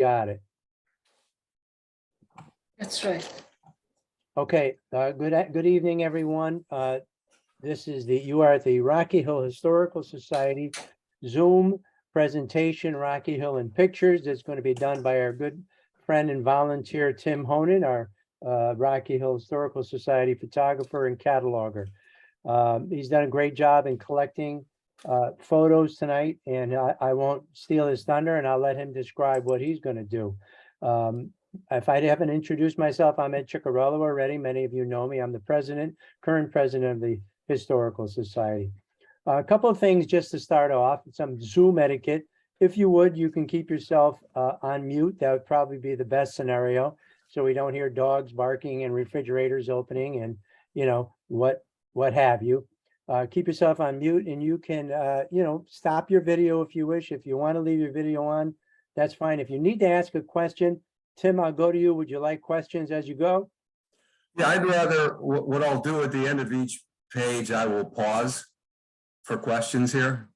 got it. That's right. Okay, good evening, everyone. You are at the Rocky Hill Historical Society Zoom presentation, Rocky Hill in Pictures. That's going to be done by our good friend and volunteer, Tim Honan, our Rocky Hill Historical Society photographer and cataloger. He's done a great job in collecting photos tonight, and I won't steal his thunder, and I'll let him describe what he's going to do. If I haven't introduced myself, I'm Ed Ciccarello already. Many of you know me. I'm the current president of the Historical Society. A couple of things just to start off, some Zoom etiquette. If you would, you can keep yourself on mute. That would probably be the best scenario, so we don't hear dogs barking and refrigerators opening and, you know, what have you. Keep yourself on mute, and you can, stop your video if you wish. If you want to leave your video on, that's fine. If you need to ask a question, Tim, I'll go to you. Would you like questions as you go? Yeah, I'd rather, what I'll do at the end of each page, I will pause for questions here.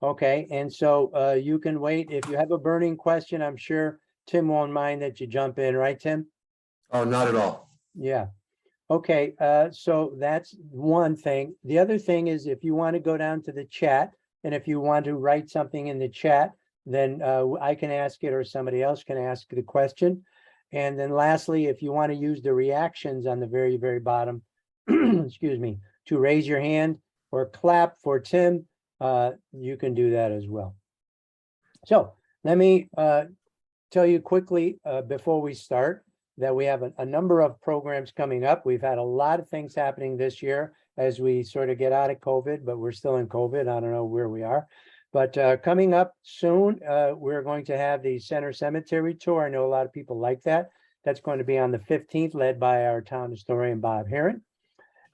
Okay, and so you can wait. If you have a burning question, I'm sure Tim won't mind that you jump in, right, Tim? Oh, not at all. Yeah. Okay, so that's one thing. The other thing is, if you want to go down to the chat, and if you want to write something in the chat, then I can ask it or somebody else can ask the question. And then lastly, if you want to use the reactions on the very, very bottom, excuse me, to raise your hand or clap for Tim, you can do that as well. So let me tell you quickly before we start that we have a number of programs coming up. We've had a lot of things happening this year as we sort of get out of COVID, but we're still in COVID. I don't know where we are. But coming up soon, we're going to have the Center Cemetery Tour. I know a lot of people like that. That's going to be on the 15th, led by our town historian, Bob Heron.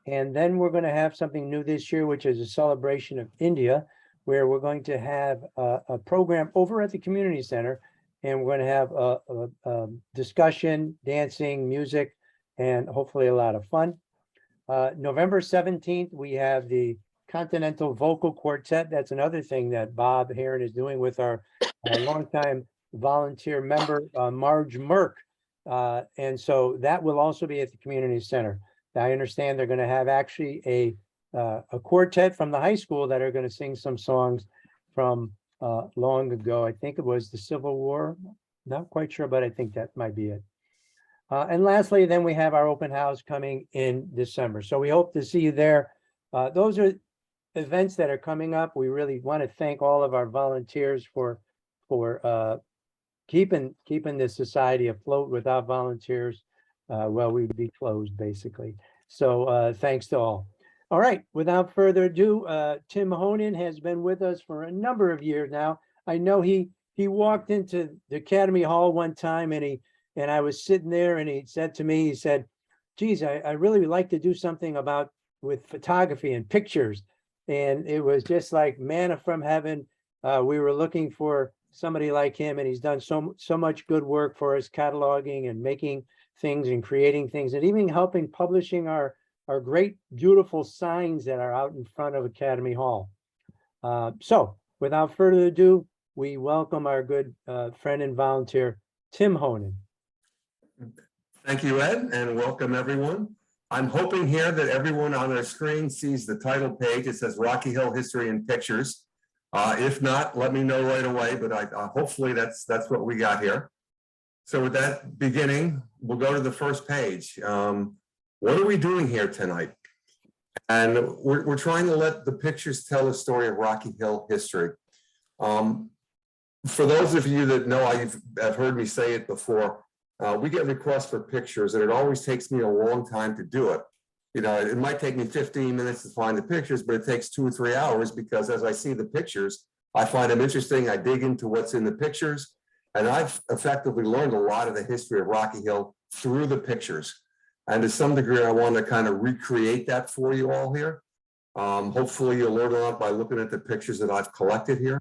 And then we're going to have something new this year, which is a celebration of India, where we're going to have a program over at the community center. And we're going to have a discussion, dancing, music, and hopefully a lot of fun. November 17th, we have the Continental Vocal Quartet. That's another thing that Bob Heron is doing with our longtime volunteer member, Marge Merck. And so that will also be at the community center. I understand they're going to have actually a quartet from the high school that are going to sing some songs from long ago. I think it was the Civil War. Not quite sure, but I think that might be it. And lastly, then we have our open house coming in December. So we hope to see you there. Those are events that are coming up. We really want to thank all of our volunteers for keeping this society afloat. Without volunteers, well, we'd be closed basically. So thanks to all. All right, without further ado, Tim Honan has been with us for a number of years now. I know he walked into the Academy Hall one time, and I was sitting there, and he said to me, he said, geez, I really would like to do something with photography and pictures. And it was just like manna from heaven. We were looking for somebody like him, and he's done so much good work for us, cataloging and making things and creating things, and even helping publishing our great, beautiful signs that are out in front of Academy Hall. So without further ado, we welcome our good friend and volunteer, Tim Honan. Thank you, Ed, and welcome everyone. I'm hoping here that everyone on their screen sees the title page. It says Rocky Hill History and Pictures. If not, let me know right away, but hopefully that's what we got here. So with that beginning, we'll go to the first page. What are we doing here tonight? And we're trying to let the pictures tell the story of Rocky Hill history. For those of you that know, have heard me say it before, we get requests for pictures, and it always takes me a long time to do it. You know, it might take me 15 minutes to find the pictures, but it takes 2 or 3 hours, because as I see the pictures, I find them interesting. I dig into what's in the pictures, and I've effectively learned a lot of the history of Rocky Hill through the pictures. And to some degree, I want to kind of recreate that for you all here. Hopefully you'll learn a lot by looking at the pictures that I've collected here.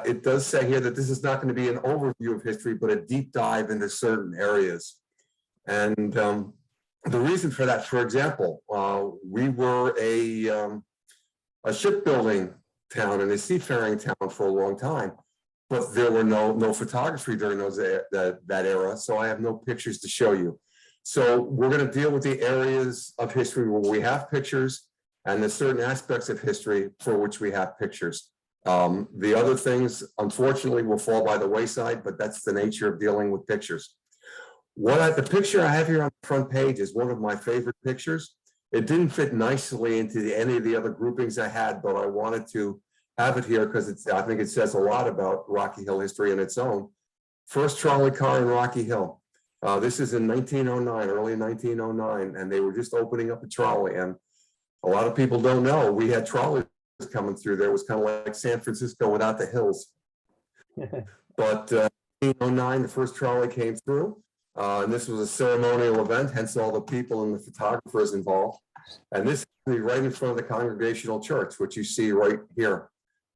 It does say here that this is not going to be an overview of history, but a deep dive into certain areas. And the reason for that, for example, we were a shipbuilding town and a seafaring town for a long time. but there were no photography during that era, so I have no pictures to show you. So we're going to deal with the areas of history where we have pictures and the certain aspects of history for which we have pictures. The other things, unfortunately, will fall by the wayside, but that's the nature of dealing with pictures. The picture I have here on the front page is one of my favorite pictures. It didn't fit nicely into any of the other groupings I had, but I wanted to have it here because I think it says a lot about Rocky Hill history in its own. First trolley car in Rocky Hill. This is in 1909, early 1909, and they were just opening up a trolley. And a lot of people don't know we had trolleys coming through there. It was kind of like San Francisco without the hills. But 1909, the first trolley came through. And this was a ceremonial event, hence all the people and the photographers involved. And this is right in front of the Congregational Church, which you see right here.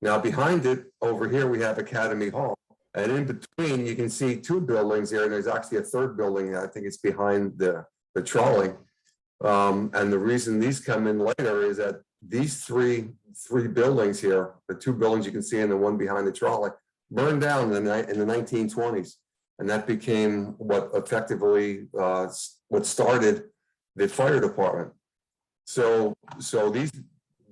Now, behind it, over here, we have Academy Hall. And in between, you can see two buildings here. And there's actually a third building. I think it's behind the trolley. And the reason these come in later is that these three buildings here, the two buildings you can see and the one behind the trolley, burned down in the 1920s. And that became what effectively what started the fire department. So these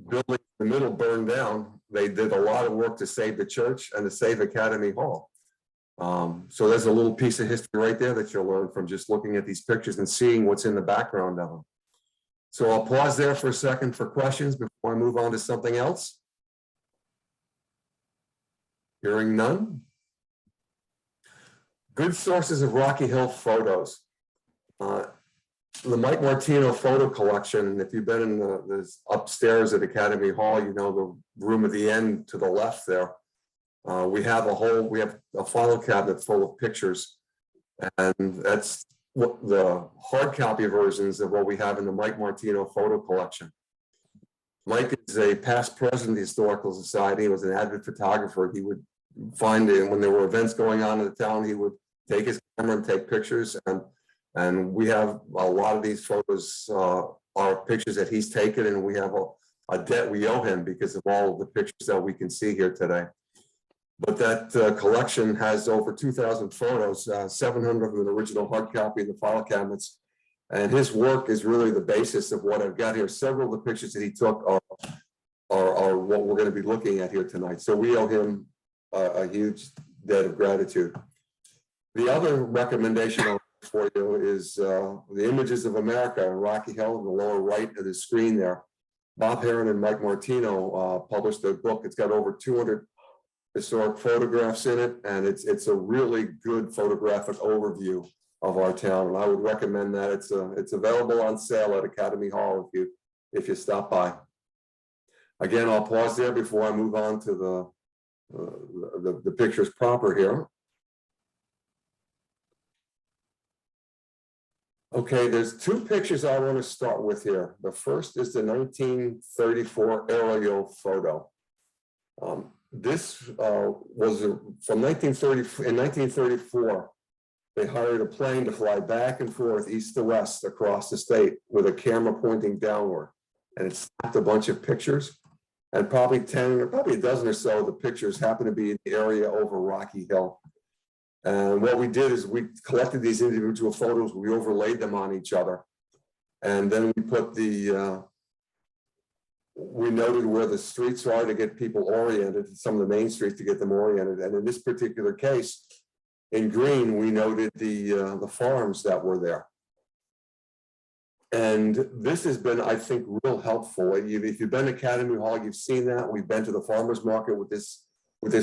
buildings in the middle burned down. They did a lot of work to save the church and to save Academy Hall. So there's a little piece of history right there that you'll learn from just looking at these pictures and seeing what's in the background of them. So I'll pause there for a second for questions before I move on to something else. Hearing none. Good sources of Rocky Hill photos. The Mike Martino photo collection, if you've been in the upstairs at Academy Hall, you know the room at the end to the left there. We have a file cabinet full of pictures, and that's what the hard copy versions of what we have in the Mike Martino photo collection. Mike is a past president of the Historical Society. He was an avid photographer. He would find it when there were events going on in the town, he would take his camera and take pictures, and we have a lot of these photos are pictures that he's taken, and we have a debt we owe him because of all of the pictures that we can see here today. But that collection has over 2,000 photos, 700 of them in original hard copy in the file cabinets, and his work is really the basis of what I've got here. Several of the pictures that he took are what we're going to be looking at here tonight. So we owe him a huge debt of gratitude. The other recommendation for you is the Images of America in Rocky Hill in the lower right of the screen there. Bob Heron and Mike Martino published a book. It's got over 200 historic photographs in it, and it's a really good photographic overview of our town. And I would recommend that. It's available on sale at Academy Hall if you stop by. Again, I'll pause there before I move on to the pictures proper here. Okay, there's two pictures I want to start with here. The first is the 1934 aerial photo. This was from 1930. In 1934, they hired a plane to fly back and forth east to west across the state with a camera pointing downward, and it snapped a bunch of pictures. And probably 10 or probably a dozen or so of the pictures happen to be in the area over Rocky Hill. And what we did is we collected these individual photos, we overlaid them on each other. And then we put we noted where the streets are to get people oriented, some of the main streets to get them oriented. And in this particular case, in green, we noted the farms that were there. And this has been, I think, real helpful. If you've been to Academy Hall, you've seen that. We've been to the farmers market with this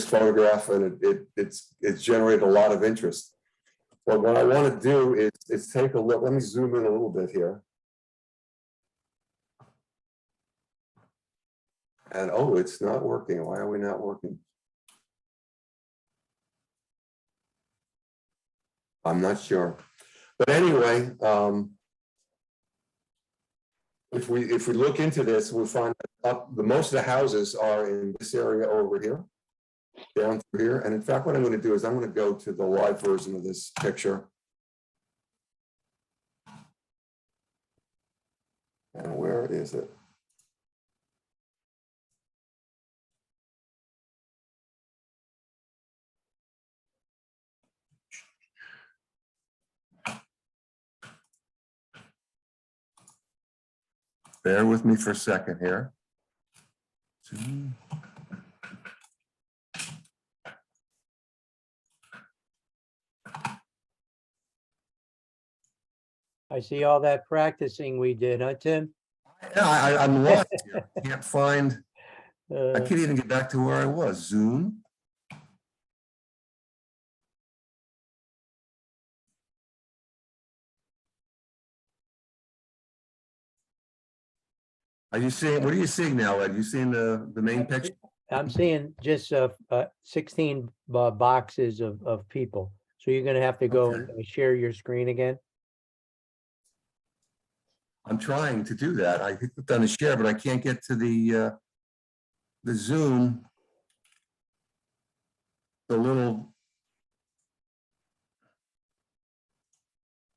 photograph, and it's generated a lot of interest. But what I want to do is take a look. Let me zoom in a little bit here. And oh, it's not working. Why are we not working? I'm not sure. But anyway, if we look into this, we'll find that most of the houses are in this area over here, down through here. And in fact, what I'm going to do is I'm going to go to the live version of this picture. And where is it? Bear with me for a second here. Zoom. I see all that practicing we did, huh, Tim? Yeah, I'm lost here. Can't find, I Uh, can't even get back to where I was. Zoom. Are you seeing, what are you seeing now, Ed? You seeing the main picture? I'm seeing just 16 boxes of people. So you're gonna have to go Okay. and share your screen again. I'm trying to do that. I clicked on the share, but I can't get to the Zoom. The little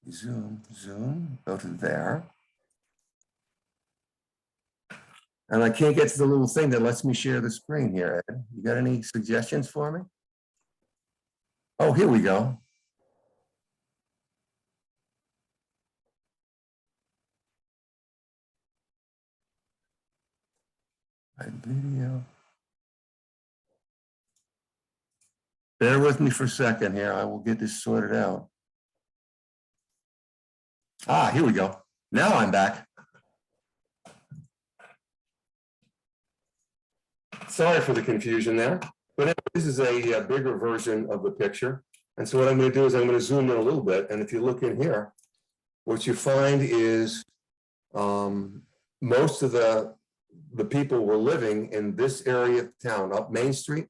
Zoom, go to there. And I can't get to the little thing that lets me share the screen here, Ed. You got any suggestions for me? Oh, here we go. Video. Bear with me for a second here. I will get this sorted out. Ah, here we go. Now I'm back. Sorry for the confusion there, but this is a bigger version of the picture. And so what I'm going to do is I'm going to zoom in a little bit. And if you look in here, what you find is most of the people were living in this area of town, up Main Street,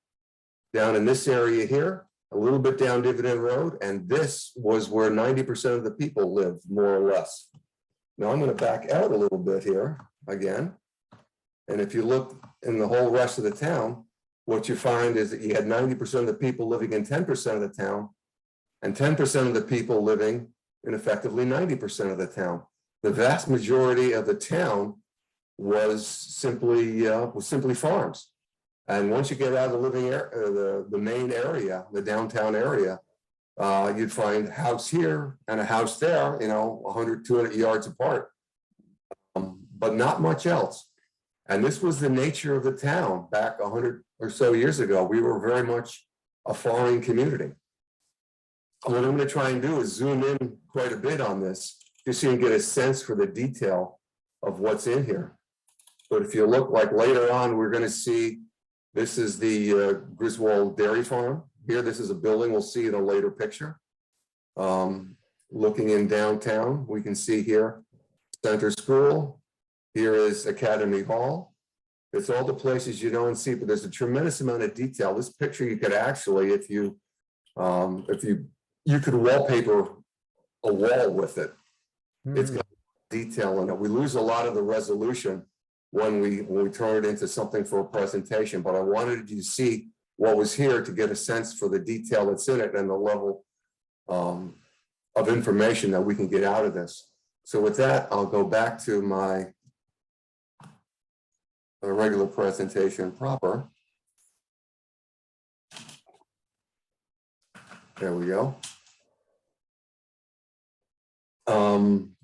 down in this area here, a little bit down Dividend Road, and this was where 90% of the people lived, more or less. Now I'm going to back out a little bit here again. And if you look in the whole rest of the town, what you find is that you had 90% of the people living in 10% of the town, and 10% of the people living in effectively 90% of the town. The vast majority of the town was simply farms. And once you get out of the living area, the main area, the downtown area, you'd find a house here and a house there, 100, 200 yards apart, but not much else. And this was the nature of the town back 100 or so years ago. We were very much a farming community. What I'm going to try and do is zoom in quite a bit on this, just so you can get a sense for the detail of what's in here. But if you look, like later on, we're going to see, this is the Griswold Dairy Farm. Here, this is a building we'll see in a later picture. Looking in downtown, we can see here, Center School. Here is Academy Hall. It's all the places you don't see, but there's a tremendous amount of detail. This picture you could actually, if you could wallpaper a wall with it. It's got detail in it. We lose a lot of the resolution when we turn it into something for a presentation, but I wanted you to see what was here to get a sense for the detail that's in it and the level of information that we can get out of this. So with that, I'll go back to my regular presentation proper. There we go.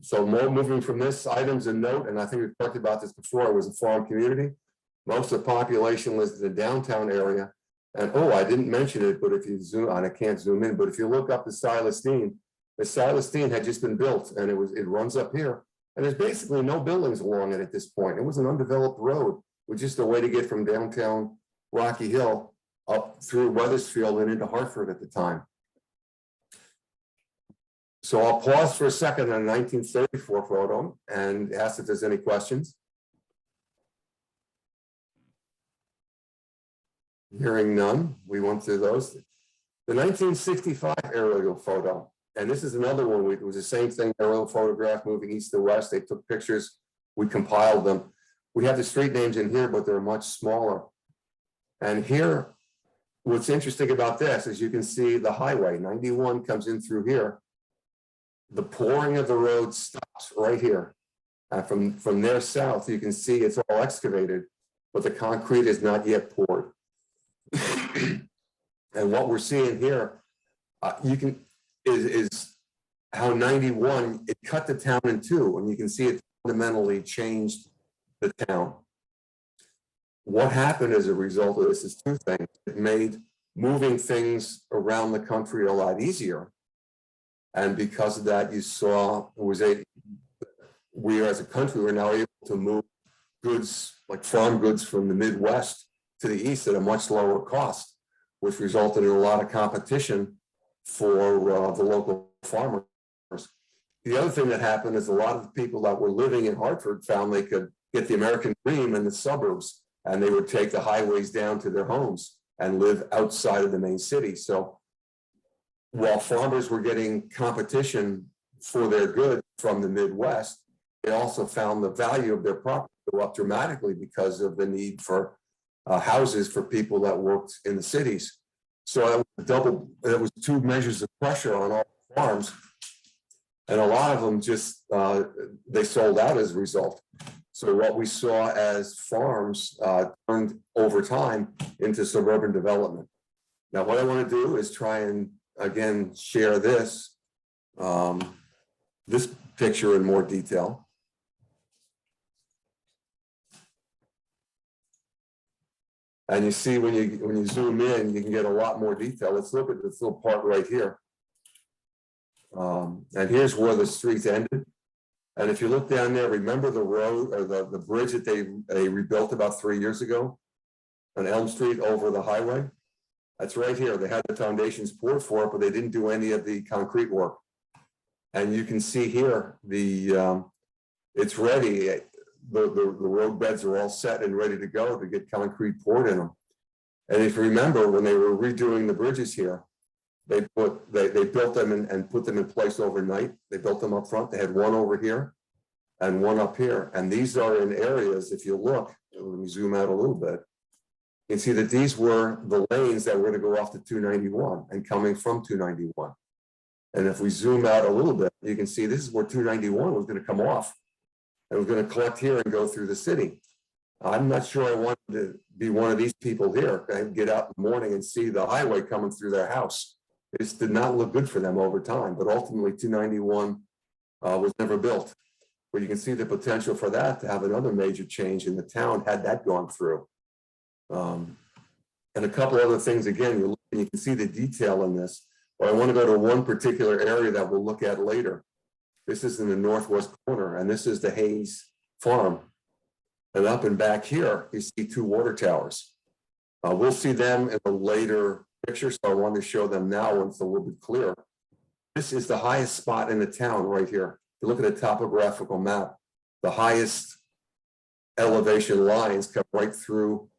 So more moving from this, items and note, and I think we've talked about this before, it was a farm community. Most of the population lives in the downtown area. And I didn't mention it, but if you zoom on, I can't zoom in, but if you look up the Silas Dean had just been built, and it runs up here. And there's basically no buildings along it at this point. It was an undeveloped road with just a way to get from downtown Rocky Hill up through Weathersfield and into Hartford at the time. So I'll pause for a second on a 1934 photo and ask if there's any questions. Hearing none, we went through those. The 1965 aerial photo, and this is another one, it was the same thing, aerial photograph moving east to west. They took pictures, we compiled them. We have the street names in here, but they're much smaller. And here, what's interesting about this is you can see the highway, 91 comes in through here. The pouring of the road stops right here. From there south, you can see it's all excavated, but the concrete is not yet poured. And what we're seeing here, is how 91, it cut the town in two, and you can see it fundamentally changed the town. What happened as a result of this is two things. It made moving things around the country a lot easier. And because of that, you saw we as a country were now able to move goods like farm goods from the Midwest to the East at a much lower cost, which resulted in a lot of competition for the local farmers. The other thing that happened is a lot of the people that were living in Hartford found they could get the American dream in the suburbs, and they would take the highways down to their homes and live outside of the main city. So while farmers were getting competition for their goods from the Midwest, they also found the value of their property go up dramatically because of the need for houses for people that worked in the cities. So it was two measures of pressure on all farms. And a lot of them just, they sold out as a result. So what we saw as farms turned over time into suburban development. Now, what I want to do is try and, again, share this picture in more detail. And you see when you zoom in, you can get a lot more detail. Let's look at this little part right here. And here's where the streets ended. And if you look down there, remember the road or the bridge that they rebuilt about 3 years ago on Elm Street over the highway? That's right here. They had the foundations poured for it, but they didn't do any of the concrete work. And you can see here, it's ready. The road beds are all set and ready to go to get concrete poured in them. And if you remember, when they were redoing the bridges here, they built them and put them in place overnight. They built them up front. They had one over here and one up here. And these are in areas, if you look, let me zoom out a little bit, you can see that these were the lanes that were going to go off to 291 and coming from 291. And if we zoom out a little bit, you can see this is where 291 was going to come off. And was going to collect here and go through the city. I'm not sure I wanted to be one of these people here and get out in the morning and see the highway coming through their house. It just did not look good for them over time, but ultimately 291 was never built. But you can see the potential for that to have another major change in the town had that gone through. And a couple other things, again, you can see the detail in this, but I want to go to one particular area that we'll look at later. This is in the northwest corner, and this is the Hayes Farm. And up and back here, you see two water towers. We'll see them in a later picture, so I want to show them now when it's a little bit clearer. This is the highest spot in the town right here. If you look at the topographical map, the highest elevation lines come right through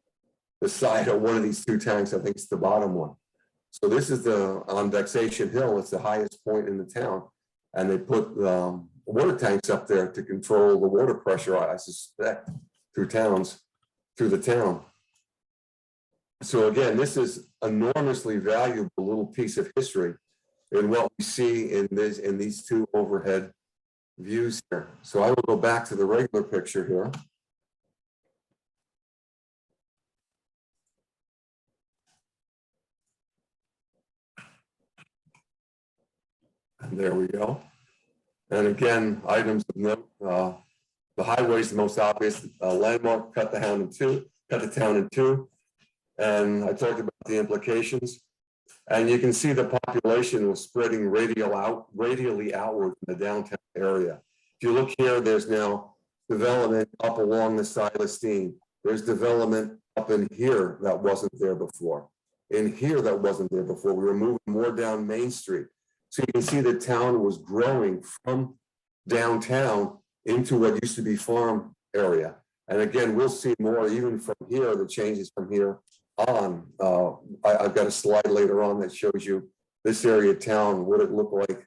the side of one of these two tanks. I think it's the bottom one. So this is on Vexation Hill. It's the highest point in the town. And they put water tanks up there to control the water pressure, I suspect, through the town. So again, this is enormously valuable little piece of history in what we see in these two overhead views here. So I will go back to the regular picture here. And there we go. And again, items of note, the highway is the most obvious landmark, cut the town in two. And I talked about the implications. And you can see the population was spreading radially outward from the downtown area. If you look here, there's now development up along the Silestine. There's development up in here that wasn't there before. In here that wasn't there before. We were moving more down Main Street. So you can see the town was growing from downtown into what used to be farm area. And again, we'll see more even from here, the changes from here on. I've got a slide later on that shows you this area of town, what it looked like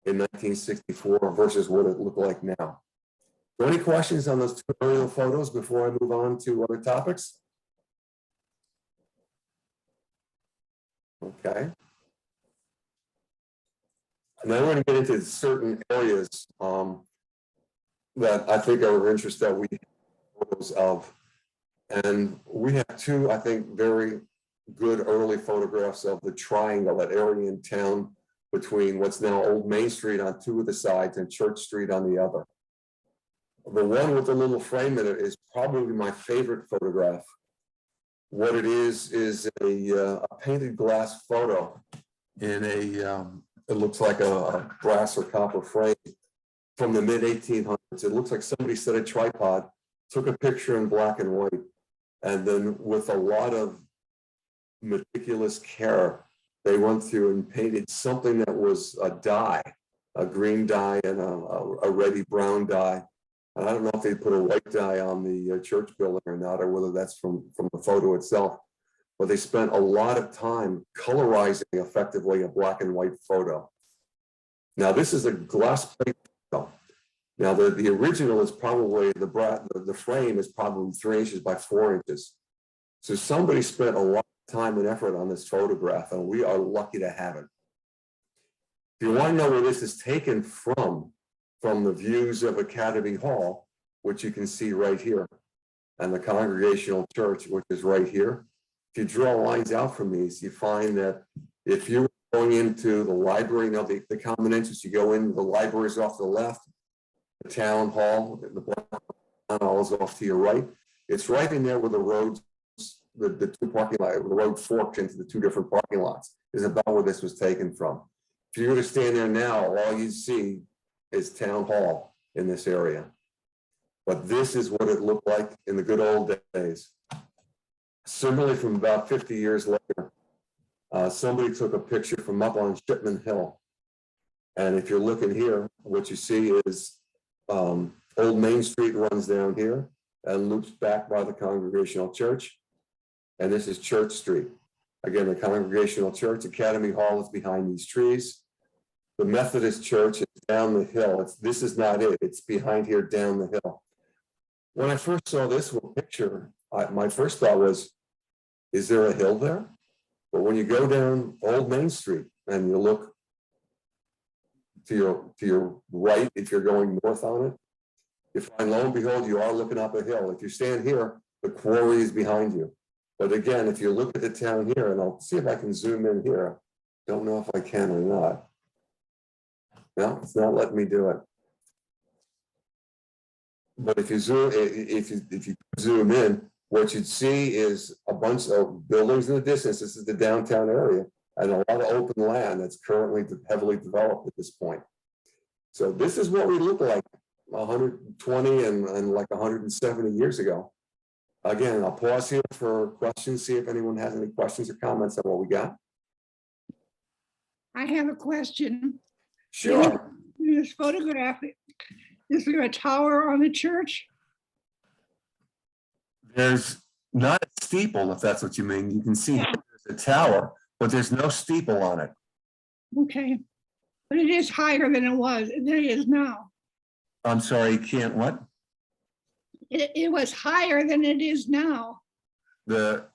in 1964 versus what it looked like now. So any questions on those two aerial photos before I move on to other topics? Okay. And then we're going to get into certain areas that I think are of interest that we have photos of. And we have two, I think, very good early photographs of the triangle, that area in town between what's now Old Main Street on two of the sides and Church Street on the other. The one with the little frame in it is probably my favorite photograph. What it is a painted glass photo in it looks like a brass or copper frame from the mid 1800s. It looks like somebody set a tripod, took a picture in black and white, and then with a lot of meticulous care, they went through and painted something that was a dye, a green dye and a reddy brown dye. And I don't know if they put a white dye on the church building or not, or whether that's from the photo itself. But they spent a lot of time colorizing effectively a black and white photo. Now, this is a glass plate photo. Now, the original is probably, the frame is probably 3 inches by 4 inches. So somebody spent a lot of time and effort on this photograph, and we are lucky to have it. If you want to know where this is taken from the views of Academy Hall, which you can see right here, and the Congregational Church, which is right here. If you draw lines out from these, you find that if you're going into the library, you know, the common entrance, you go in, the library is off to the left, the town hall, the town hall is off to your right. It's right in there where the roads, the two parking lots, the road forks into the two different parking lots, is about where this was taken from. If you were to stand there now, all you see is town hall in this area. But this is what it looked like in the good old days. Similarly, from about 50 years later, somebody took a picture from up on Shipman Hill. And if you're looking here, what you see is Old Main Street runs down here and loops back by the Congregational Church. And this is Church Street. Again, the Congregational Church, Academy Hall is behind these trees. The Methodist Church is down the hill. This is not it. It's behind here down the hill. When I first saw this picture, my first thought was, is there a hill there? But when you go down Old Main Street and you look to your right, if you're going north on it, you find, lo and behold, you are looking up a hill. If you stand here, the quarry is behind you. But again, if you look at the town here, and I'll see if I can zoom in here. Don't know if I can or not. No, it's not letting me do it. But if you zoom in, what you'd see is a bunch of buildings in the distance. This is the downtown area, and a lot of open land that's currently heavily developed at this point. So this is what we look like 120 and like 170 years ago. Again, I'll pause here for questions, see if anyone has any questions or comments on what we got. I have a question. Sure. In this photograph, is there a tower on the church? There's not a steeple, if that's what you mean. You can see there's a tower, but there's no steeple on it. Okay, but it is higher than it was, than it is now. I'm sorry, you can't what? It was higher than it is now. My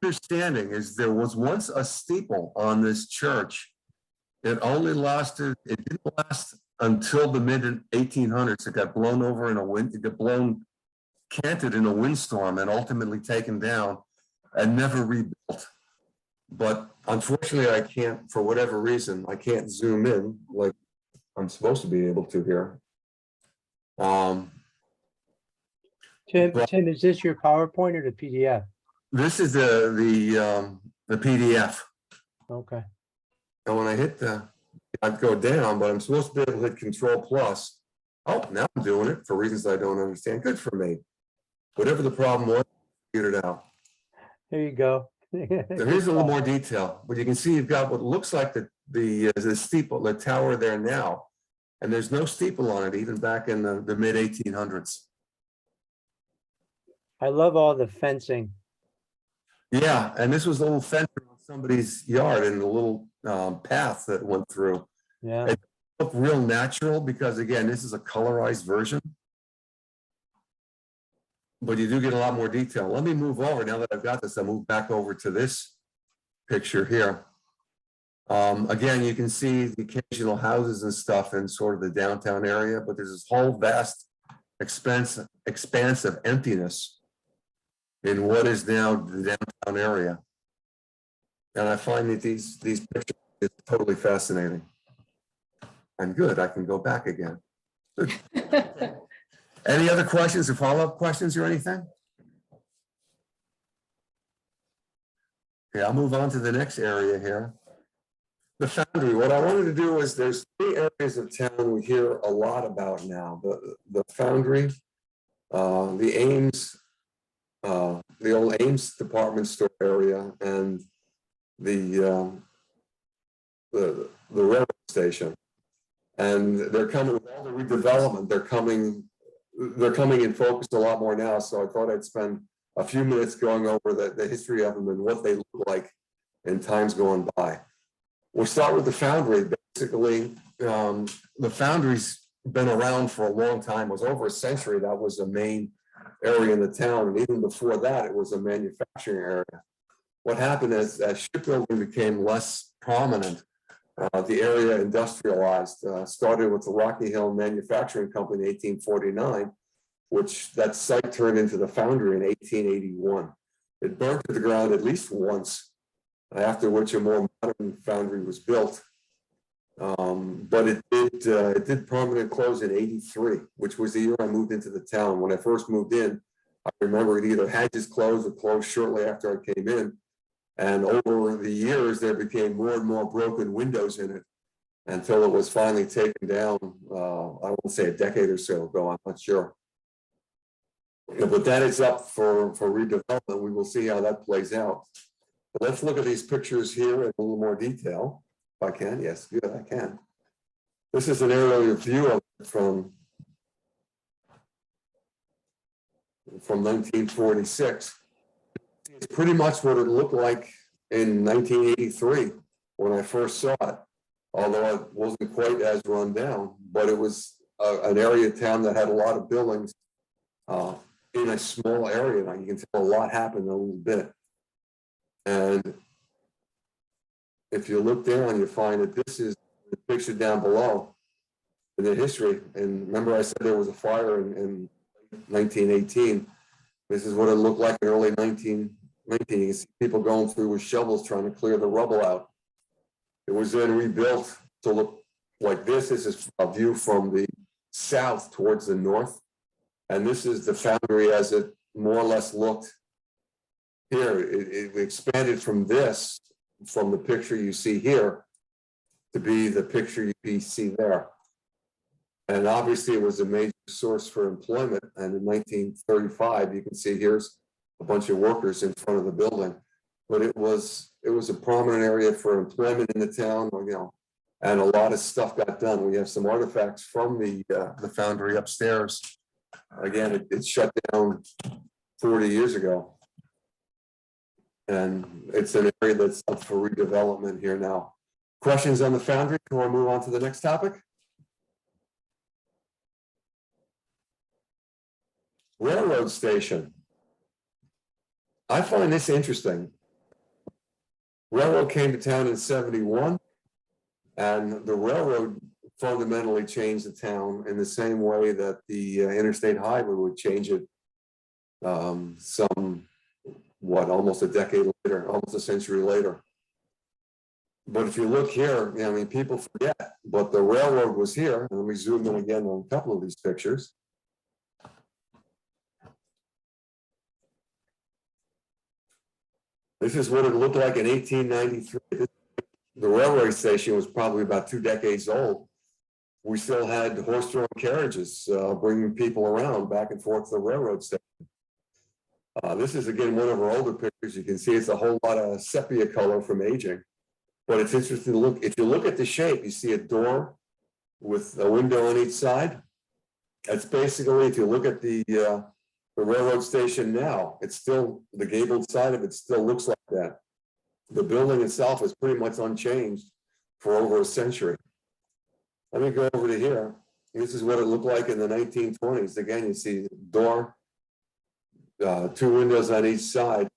understanding is there was once a steeple on this church. It didn't last until the mid 1800s. It got blown over in a wind, canted in a windstorm and ultimately taken down and never rebuilt. But unfortunately, I can't, for whatever reason, I can't zoom in like I'm supposed to be able to here. Tim, is this your PowerPoint or the PDF? This is the PDF. Okay. And when I hit I'd go down, but I'm supposed to be able to hit Control Plus. Oh, now I'm doing it for reasons I don't understand. Good for me. Whatever the problem was, I figured it out. There you go. There is a little more detail, but you can see you've got what looks like the steeple, the tower there now, and there's no steeple on it even back in the mid 1800s. I love all the fencing. Yeah, and this was a little fence on somebody's yard and a little path that went through. Yeah. It looked real natural because, again, this is a colorized version. But you do get a lot more detail. Let me move over. Now that I've got this, I'll move back over to this picture here. Again, you can see the occasional houses and stuff in sort of the downtown area, but there's this whole vast expanse of emptiness in what is now the downtown area. And I find that these pictures is totally fascinating. And good, I can go back again. Any other questions or follow-up questions or anything? Okay, I'll move on to the next area here. The foundry. What I wanted to do is there's 3 areas of town we hear a lot about now. The foundry, the Ames, the old Ames department store area, and the railroad station. And they're coming with all the redevelopment. They're coming in focus a lot more now. So I thought I'd spend a few minutes going over the history of them and what they look like in times going by. We'll start with the foundry. Basically, the foundry's been around for a long time. It was over a century. That was the main area in the town. And even before that, it was a manufacturing area. What happened is as shipbuilding became less prominent, the area industrialized, started with the Rocky Hill Manufacturing Company in 1849, which that site turned into the foundry in 1881. It burned to the ground at least once, after which a more modern foundry was built. But it did permanent close in 83, which was the year I moved into the town. When I first moved in, I remember it either had just closed or closed shortly after I came in. And over the years, there became more and more broken windows in it until it was finally taken down, I won't say a decade or so ago, I'm not sure. But that is up for redevelopment. We will see how that plays out. But let's look at these pictures here in a little more detail. If I can, yes, good, I can. This is an aerial view of it from 1946. It's pretty much what it looked like in 1983 when I first saw it, although it wasn't quite as run down, but it was an area of town that had a lot of buildings in a small area. Now you can tell a lot happened in a little bit. And if you look down, you find that this is the picture down below in the history. And remember I said there was a fire in 1918. This is what it looked like in early 1919. You can see people going through with shovels trying to clear the rubble out. It was then rebuilt to look like this. This is a view from the south towards the north. And this is the foundry as it more or less looked here. It expanded from this, from the picture you see here, to be the picture you see there. And obviously it was a major source for employment. And in 1935, you can see here's a bunch of workers in front of the building. But it was a prominent area for employment in the town, you know, and a lot of stuff got done. We have some artifacts from the foundry upstairs. Again, it shut down 40 years ago. And it's an area that's up for redevelopment here now. Questions on the foundry before I move on to the next topic? Railroad station. I find this interesting. Railroad came to town in 71, and the railroad fundamentally changed the town in the same way that the interstate highway would change it almost a decade later, almost a century later. But if you look here, I mean, people forget, but the railroad was here. And let me zoom in again on a couple of these pictures. This is what it looked like in 1893. The railway station was probably about 2 decades old. We still had horse-drawn carriages bringing people around back and forth to the railroad station. This is, again, one of our older pictures. You can see it's a whole lot of sepia color from aging. But it's interesting to look. If you look at the shape, you see a door with a window on each side. That's basically, if you look at the railroad station now, it's still, the gabled side of it still looks like that. The building itself is pretty much unchanged for over a century. Let me go over to here. This is what it looked like in the 1920s. Again, you see the door, 2 windows on each side.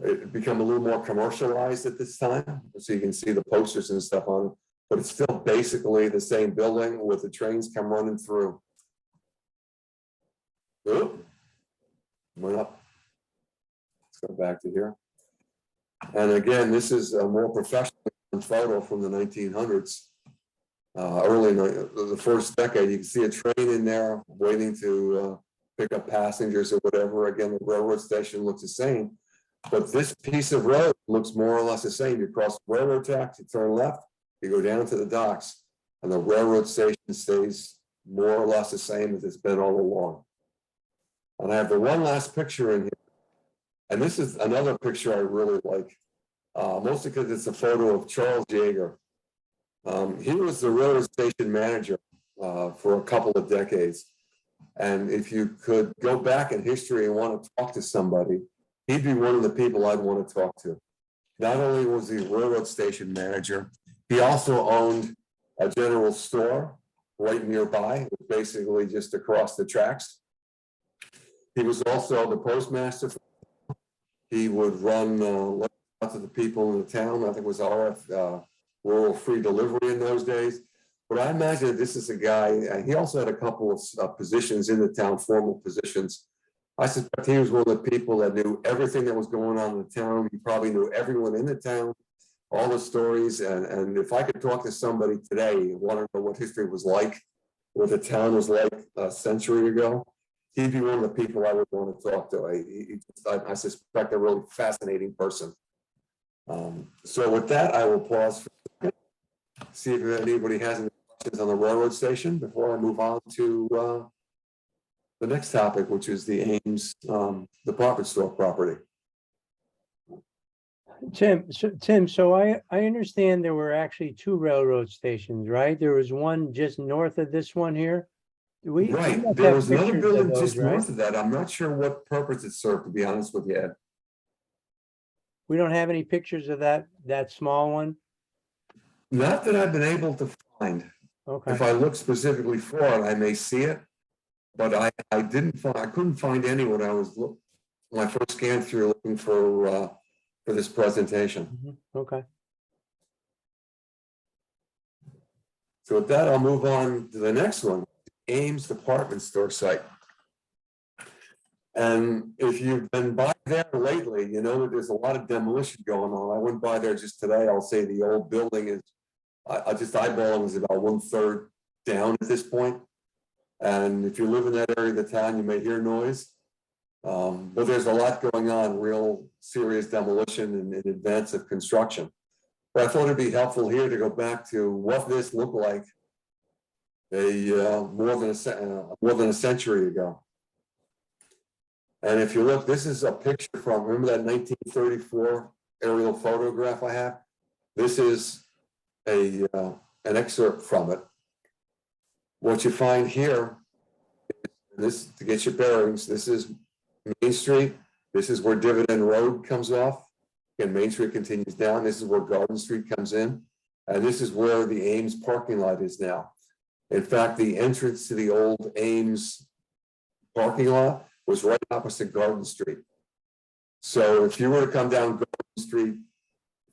It become a little more commercialized at this time. So you can see the posters and stuff on it, but it's still basically the same building with the trains come running through. Oop. Went up. Let's go back to here. And again, this is a more professional photo from the 1900s. early in the first decade. You can see a train in there waiting to pick up passengers or whatever. Again, the railroad station looks the same, but this piece of road looks more or less the same. You cross the railroad tracks, you turn left, you go down to the docks, and the railroad station stays more or less the same as it's been all along. And I have the one last picture in here, and this is another picture I really like, mostly because it's a photo of Charles Yeager. He was the railroad station manager for a couple of decades. And if you could go back in history and want to talk to somebody, he'd be one of the people I'd want to talk to. Not only was he railroad station manager, he also owned a general store right nearby, basically just across the tracks. He was also the postmaster. He would run lots of the people in the town. I think it was RF, rural free delivery in those days. But I imagine that this is a guy, he also had a couple of positions in the town, formal positions. I suspect he was one of the people that knew everything that was going on in the town. He probably knew everyone in the town, all the stories. And if I could talk to somebody today, want to know what history was like, what the town was like a century ago, he'd be one of the people I would want to talk to. I suspect a really fascinating person. So with that, I will pause for a second, see if anybody has any questions on the railroad station before I move on to the next topic, which is the Ames department store property. Tim, so I understand there were actually two railroad stations, right? There was one just north of this one here. We Right, must there have was another pictures of building those, just right? north of that. I'm not sure what purpose it served, to be honest with you, Ed. We don't have any pictures of that small one? Not that I've been able to find. Okay, If I look specifically for it, I may see it, but I couldn't find any when I first scanned through looking for this presentation. okay. So with that, I'll move on to the next one, Ames department store site. And if you've been by there lately, you know that there's a lot of demolition going on. I went by there just today. I'll say the old building is, I just eyeballing is about 1/3 down at this point. And if you live in that area of the town, you may hear noise. But there's a lot going on, real serious demolition in advance of construction. But I thought it'd be helpful here to go back to what this looked like more than a century ago. And if you look, this is a picture from, remember that 1934 aerial photograph I have? This is an excerpt from it. What you find here, this to get your bearings, this is Main Street. This is where Dividend Road comes off. And Main Street continues down. This is where Garden Street comes in. And this is where the Ames parking lot is now. In fact, the entrance to the old Ames parking lot was right opposite Garden Street. So if you were to come down Garden Street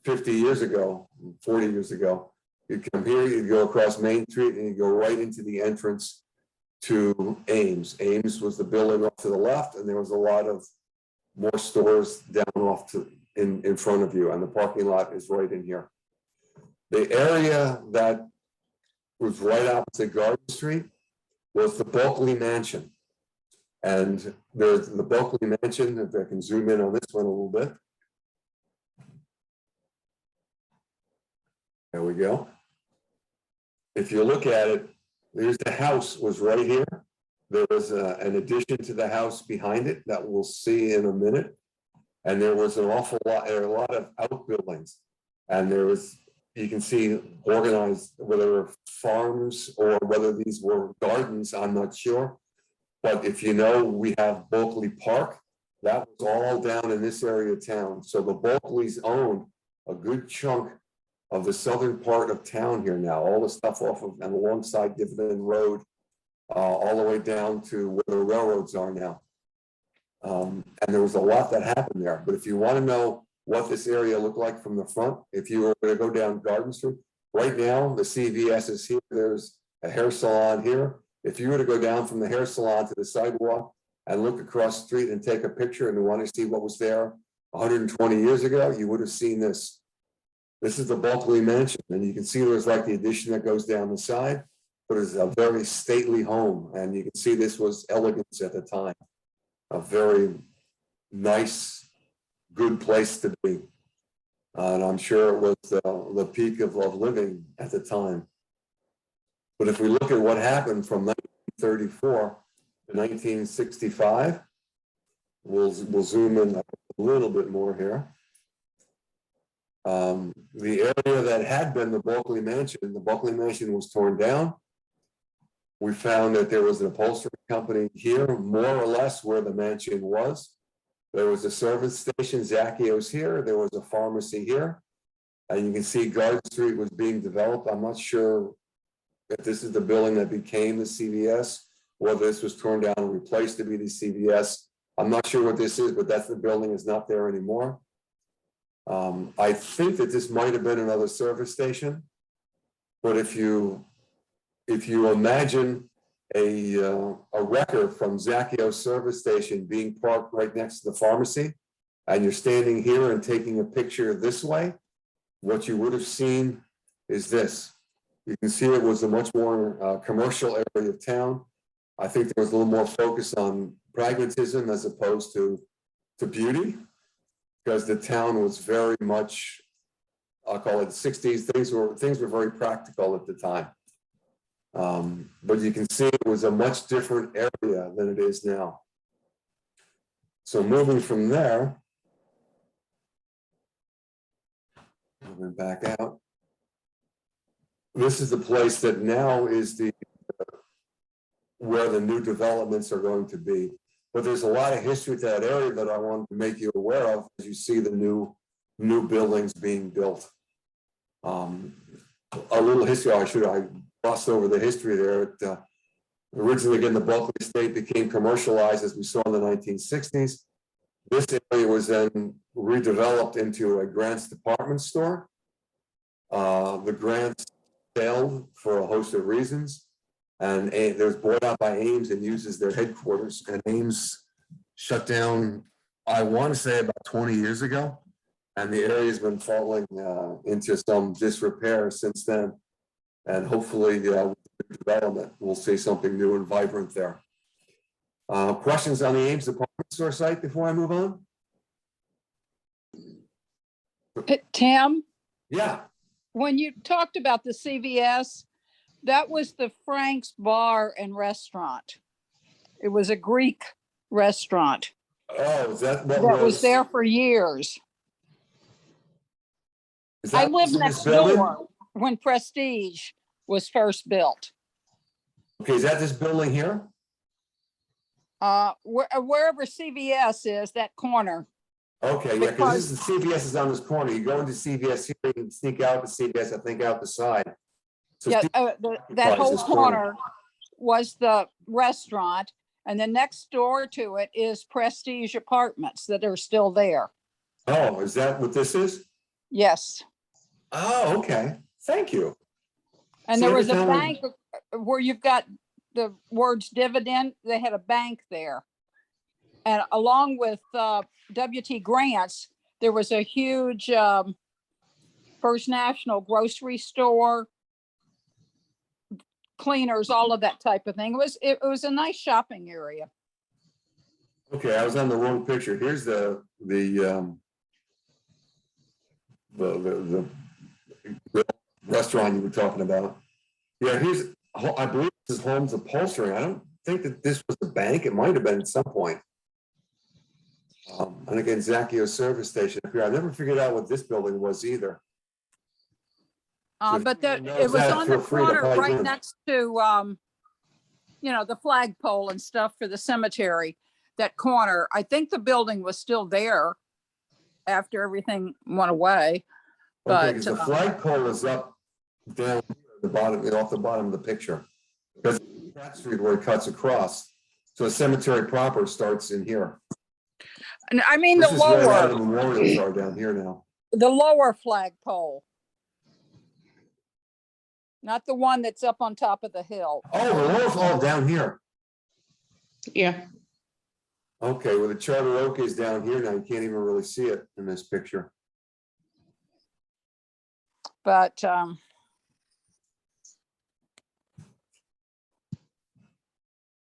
50 years ago, 40 years ago, you'd come here, you'd go across Main Street and you go right into the entrance to Ames. Ames was the building off to the left, and there was a lot of more stores down off to in front of you, and the parking lot is right in here. The area that was right opposite Garden Street was the Bulkley Mansion. And there's the Bulkley Mansion, if I can zoom in on this one a little bit. There we go. If you look at it, there's the house was right here. There was an addition to the house behind it that we'll see in a minute. And there was an awful lot, a lot of outbuildings. And there was, you can see organized, whether they were farms or whether these were gardens, I'm not sure. But if you know, we have Bulkley Park, that was all down in this area of town. So the Bulkleys owned a good chunk of the southern part of town here now, all the stuff off of and alongside Dividend Road, all the way down to where the railroads are now. And there was a lot that happened there. But if you want to know what this area looked like from the front, if you were going to go down Garden Street, right now the CVS is here, there's a hair salon here. If you were to go down from the hair salon to the sidewalk and look across the street and take a picture and want to see what was there 120 years ago, you would have seen this. This is the Bulkley Mansion, and you can see there's like the addition that goes down the side, but it's a very stately home, and you can see this was elegance at the time. A very nice, good place to be. And I'm sure it was the peak of living at the time. But if we look at what happened from 1934 to 1965, we'll zoom in a little bit more here. The area that had been the Bulkley Mansion was torn down. We found that there was an upholstery company here, more or less where the mansion was. There was a service station, Zacchio's here. There was a pharmacy here. And you can see Garden Street was being developed. I'm not sure if this is the building that became the CVS, whether this was torn down and replaced to be the CVS. I'm not sure what this is, but that's the building is not there anymore. I think that this might have been another service station. But if you imagine a wrecker from Zacchio's service station being parked right next to the pharmacy, and you're standing here and taking a picture this way, what you would have seen is this. You can see it was a much more commercial area of town. I think there was a little more focus on pragmatism as opposed to beauty, because the town was very much, I'll call it the 60s. Things were very practical at the time. But you can see it was a much different area than it is now. So moving from there, moving back out, this is the place that now is where the new developments are going to be. But there's a lot of history to that area that I want to make you aware of as you see the new buildings being built. A little history, I glossed over the history there. Originally, again, the Bulkley estate became commercialized, as we saw in the 1960s. This area was then redeveloped into a Grant's department store. The Grants failed for a host of reasons, and it was bought out by Ames and uses their headquarters. And Ames shut down, I want to say, about 20 years ago, and the area has been falling into some disrepair since then. And hopefully, with the development, we'll see something new and vibrant there. Questions on the Ames department store site before I move on? Tim, Yeah. when you talked about the CVS, that was the Frank's Bar and Restaurant. It was a Greek restaurant Oh, is that that was there for years. Is I that lived in this next building? door when Prestige was first built. Okay, is that this building here? Wherever CVS is, that corner. Okay, yeah, because this is the CVS is on this corner. You go into CVS here, you can sneak out the CVS, I think, out the side. So Yeah, CVS that whole this corner. corner was the restaurant, and the next door to it is Prestige Apartments that are still there. Oh, is that what this is? Yes. Oh, okay. Thank you. And See, there every was a time bank where you've got the words dividend, they had a bank there. And along with W.T. Grant's, there was a huge First National grocery store, cleaners, all of that type of thing. It was a nice shopping area. Okay, I was on the wrong picture. Here's the restaurant you were talking about. Yeah, I believe this is Holmes Upholstery. I don't think that this was a bank. It might have been at some point. And again, Zacchio's service station up here. I never figured out what this building was either. So if But anyone knows it was that, on the feel free to corner pipe right in. next to, the flagpole and stuff for the cemetery, that corner. I think the building was still there after everything went away. Okay, But because the flagpole is up down at the bottom, off the bottom of the picture. Because that street where it cuts across. So the cemetery proper starts in here. and I mean, the This is where all the lower, memorials are down here now. the lower flagpole. Not the one that's up on top of the hill. Oh, the lower's all down here. Yeah, Okay, well, the Charter Oak is down here now. You can't even really see it in this picture. But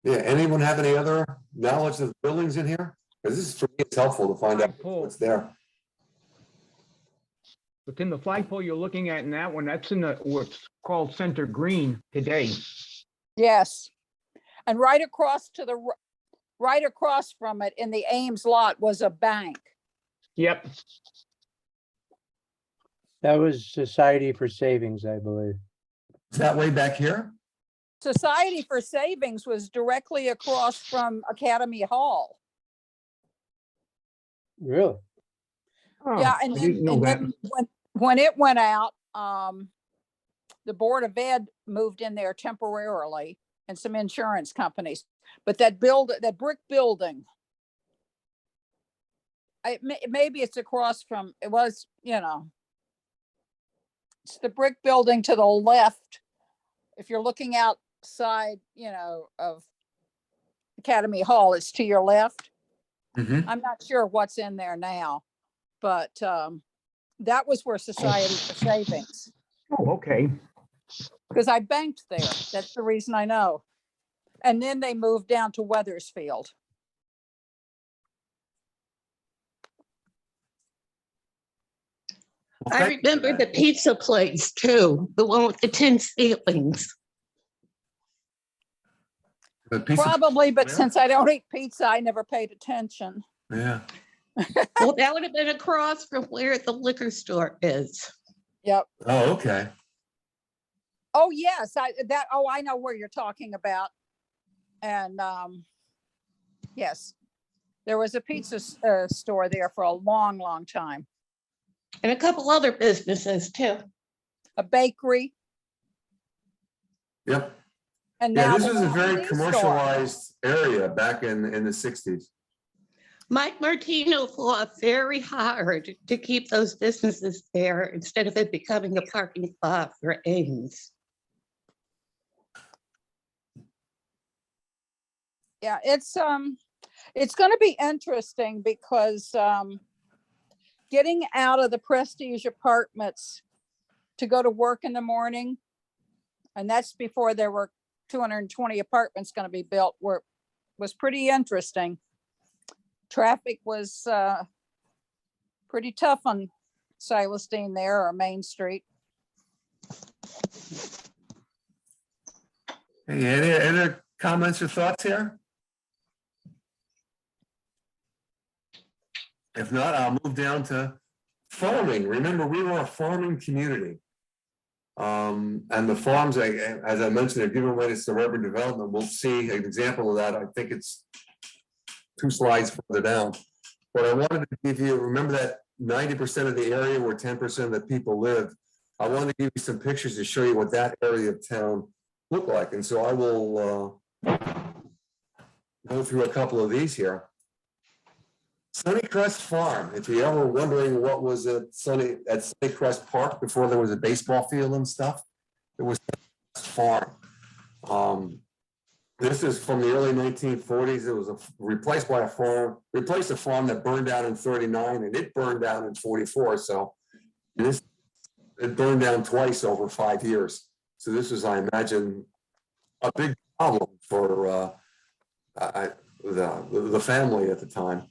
Yeah, anyone have any other knowledge of the buildings in here? Because this is, for me, it's helpful to find out Flagpole. what's there. Within the flagpole you're looking at in that one, that's in the, what's called center green today. yes, and right across to the right across from it in the Ames lot was a bank. Yep, That was Society for Savings, I believe. Is that way back here? Society for Savings was directly across from Academy Hall. Really? oh, Yeah, I didn't know that. when it went out, the Board of Ed moved in there temporarily and some insurance companies. But that brick building, maybe it's across from, it was, it's the brick building to the left. If you're looking outside, of Academy Hall, it's to your left. Mm-hmm. I'm not sure what's in there now, but that was where Society for Savings, Oh, okay. because I banked there. That's the reason I know. And then they moved down to Weathersfield. I remember the pizza place too, the one with the tin ceilings. The piece of, Probably, but yeah. since I don't eat pizza, I never paid attention. yeah. Well, that would have been across from where the liquor store is. Yep. Oh, okay. Oh, yes, I know where you're talking about. And yes, there was a pizza store there for a long, long time. And a couple other businesses too. A bakery. Yep. And Yeah, now this the was a very DVD store. commercialized area back in the 60s. Mike Martino fought very hard to keep those businesses there instead of it becoming a parking lot for Ames. Yeah, it's going to be interesting because getting out of the prestige apartments to go to work in the morning, and that's before there were 220 apartments going to be built, was pretty interesting. Traffic was pretty tough on Silas Dean there, or Main Street. Hey, any other comments or thoughts here? If not, I'll move down to farming. Remember, we were a farming community. And the farms, as I mentioned, are giving way to suburban development. We'll see an example of that. I think it's 2 slides further down. But I wanted to give you, remember that 90% of the area where 10% of the people live. I wanted to give you some pictures to show you what that area of town looked like. And so I will go through a couple of these here. Sunnycrest Farm, if you're ever wondering what was at Sunnycrest Park before there was a baseball field and stuff, it was Sunnycrest Farm. This is from the early 1940s. It was replaced a farm that burned down in 39, and it burned down in 44. So it burned down twice over 5 years. So this was, I imagine, a big problem for the family at the time.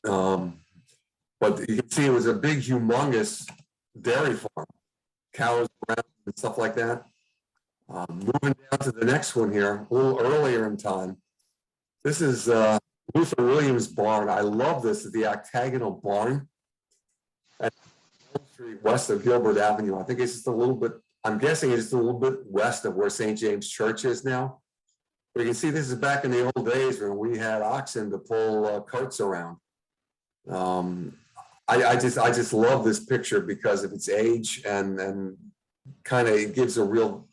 But you can see it was a big, humongous dairy farm, cows around and stuff like that. Moving down to the next one here, a little earlier in time. This is Luther Williams Barn. I love this. It's the octagonal barn at Street west of Gilbert Avenue. I think it's just a little bit, I'm guessing it's a little bit west of where St. James Church is now. But you can see this is back in the old days when we had oxen to pull carts around. I just love this picture because of its age and kind of it gives a real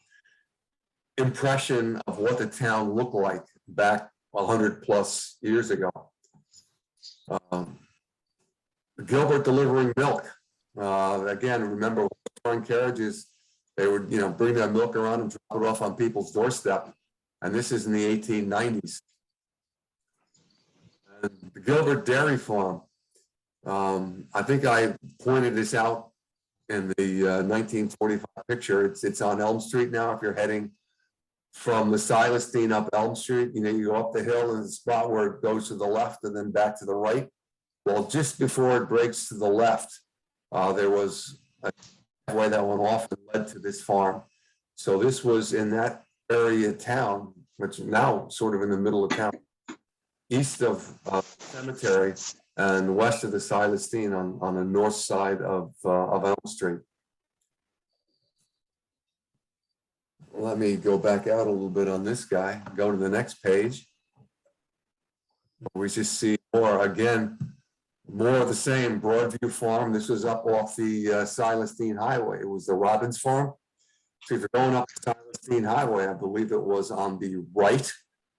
impression of what the town looked like back 100+ years ago. Gilbert delivering milk. Again, remember foreign carriages, they would bring that milk around and drop it off on people's doorstep. And this is in the 1890s. And the Gilbert Dairy Farm. I think I pointed this out in the 1945 picture. It's on Elm Street now. If you're heading from the Silestein up Elm Street, you know, you go up the hill and the spot where it goes to the left and then back to the right. Well, just before it breaks to the left, there was a way that went off and led to this farm. So this was in that area of town, which is now sort of in the middle of town, east of cemetery and west of the Silestein on the north side of Elm Street. Let me go back out a little bit on this guy, go to the next page. We just see more, again, more of the same, Broadview Farm. This was up off the Silestein Highway. It was the Robbins Farm. So if you're going up the Silestein Highway, I believe it was on the right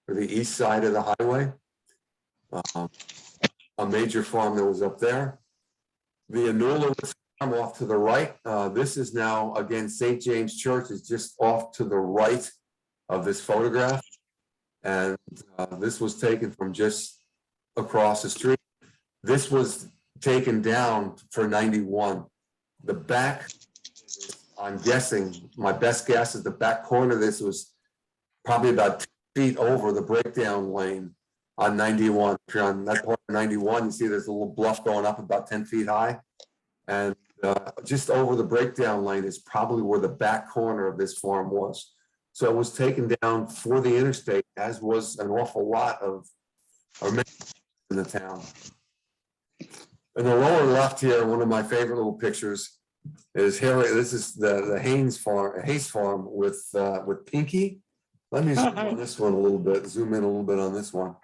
or the east side of the highway. A major farm that was up there. The Anula farm off to the right. This is now, again, St. James Church is just off to the right of this photograph. And this was taken from just across the street. This was taken down for 91. The back, I'm guessing, my best guess is the back corner of this was probably about 2 feet over the breakdown lane on 91. If you're on that part of 91, you see there's a little bluff going up about 10 feet high. And just over the breakdown lane is probably where the back corner of this farm was. So it was taken down for the interstate, as was an awful lot of in the town. In the lower left here, one of my favorite little pictures is here. This is the Hayes farm with Pinky. Let me zoom on this one a little bit, zoom in a little bit on this one.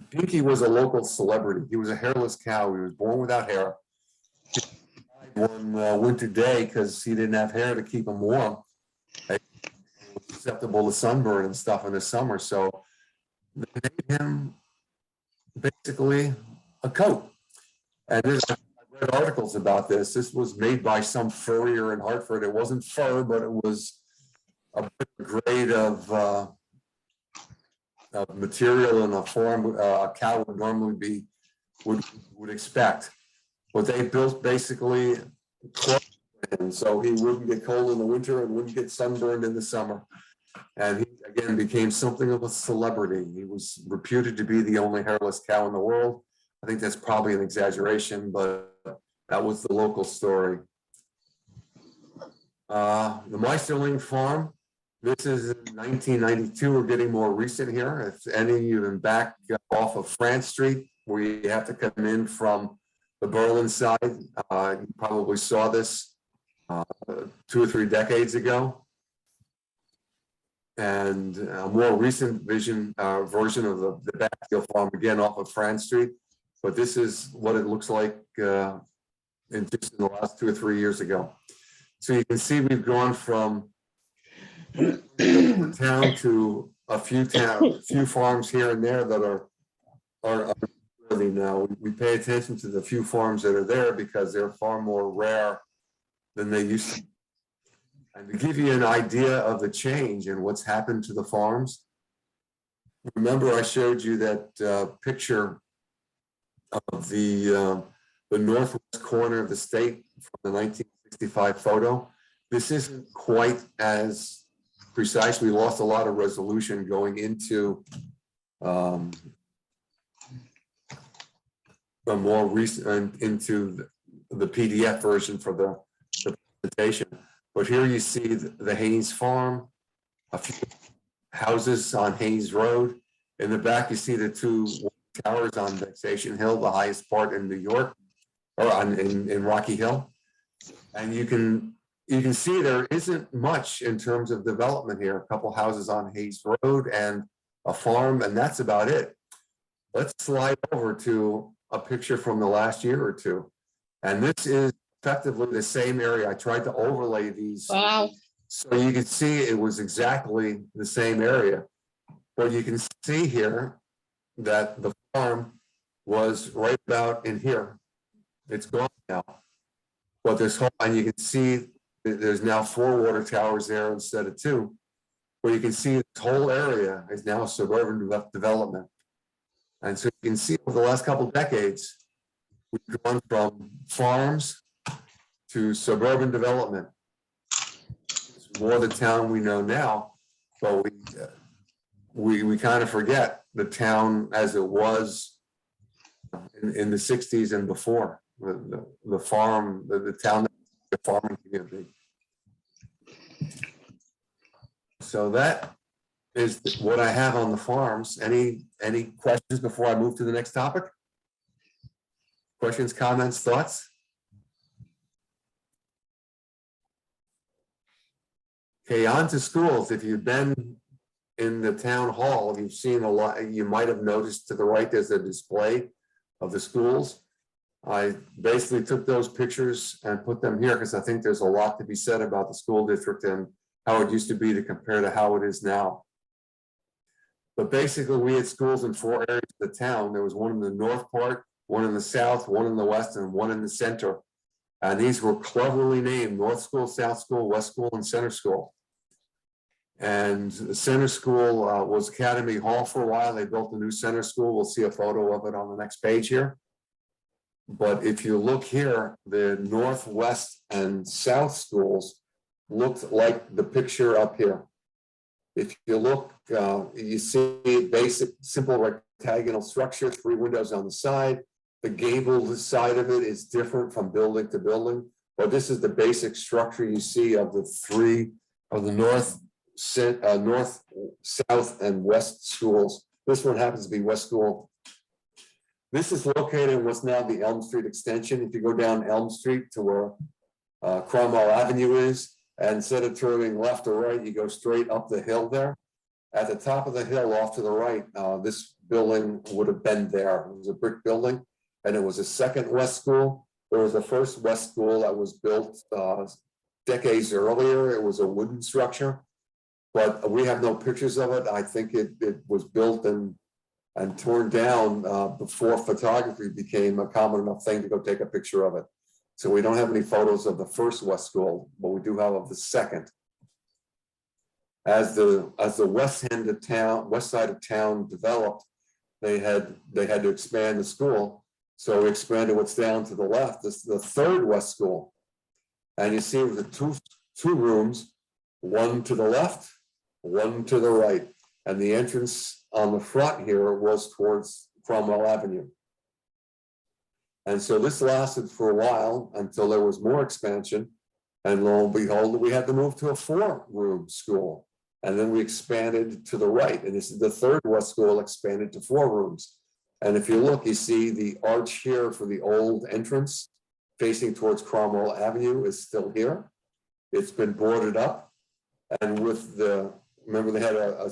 Pinky was a local celebrity. He was a hairless cow. He was born without hair. He died one winter day because he didn't have hair to keep him warm. He was susceptible to sunburn and stuff in the summer. So they made him basically a coat. And I've read articles about this. This was made by some furrier in Hartford. It wasn't fur, but it was a grade of material in a form a cow would normally would expect. But they built basically clothes, and so he wouldn't get cold in the winter and wouldn't get sunburned in the summer. And he again became something of a celebrity. He was reputed to be the only hairless cow in the world. I think that's probably an exaggeration, but that was the local story. The Meisterling farm. This is in 1992. We're getting more recent here. If any of you have been back off of France Street, where you have to come in from the Berlin side, you probably saw this 2 or 3 decades ago. And a more recent version of the Backfield farm, again off of France Street. But this is what it looks like in just in the last 2 or 3 years ago. So you can see we've gone from town to a few farms here and there that are worthy now. We pay attention to the few farms that are there because they're far more rare than they used to be. And to give you an idea of the change and what's happened to the farms, remember I showed you that picture of the northwest corner of the state from the 1965 photo. This isn't quite as precise. We lost a lot of resolution going into the more recent into the PDF version for the presentation. But here you see the Hayes farm, a few houses on Hayes Road. In the back, you see the 2 towers on Vexation Hill, the highest part in New York, or in Rocky Hill. And you can see there isn't much in terms of development here. A couple houses on Hayes Road and a farm, and that's about it. Let's slide over to a picture from the last year or two. And this is effectively the same area. I tried to overlay these. Wow. So you can see it was exactly the same area. But you can see here that the farm was right about in here. It's gone now. But this whole, and you can see there's now 4 water towers there instead of 2. Where you can see this whole area is now suburban development. And so you can see over the last couple of decades, we've gone from farms to suburban development. It's more the town we know now, but we kind of forget the town as it was in the 60s and before. The farm, the town, the farming community. So that is what I have on the farms. Any questions before I move to the next topic? Questions, comments, thoughts? Okay, on to schools. If you've been in the town hall, you've seen a lot. You might have noticed to the right, there's a display of the schools. I basically took those pictures and put them here because I think there's a lot to be said about the school district and how it used to be to compare to how it is now. But basically, we had schools in 4 areas of the town. There was one in the north part, one in the south, one in the west, and one in the center. And these were cleverly named: North School, South School, West School, and Center School. And the Center School was Academy Hall for a while. They built a new Center School. We'll see a photo of it on the next page here. But if you look here, the Northwest and South schools looked like the picture up here. If you look, you see basic, simple rectangular structure, 3 windows on the side. The gabled side of it is different from building to building, but this is the basic structure you see of the 3 of the north, south, and west schools. This one happens to be West School. This is located in what's now the Elm Street extension. If you go down Elm Street to where Cromwell Avenue is, and instead of turning left or right, you go straight up the hill there. At the top of the hill off to the right, this building would have been there. It was a brick building, and it was a second West School. There was a first West School that was built decades earlier. It was a wooden structure, but we have no pictures of it. I think it was built and torn down before photography became a common enough thing to go take a picture of it. So we don't have any photos of the first West School, but we do have of the second. As the west end of town, west side of town developed, they had to expand the school. So we expanded what's down to the left. This is the third West School. And you see the two rooms, one to the left, one to the right. And the entrance on the front here was towards Cromwell Avenue. And so this lasted for a while until there was more expansion. And lo and behold, we had to move to a 4-room school. And then we expanded to the right. And this is the third West School expanded to 4 rooms. And if you look, you see the arch here for the old entrance facing towards Cromwell Avenue is still here. It's been boarded up. And with remember they had a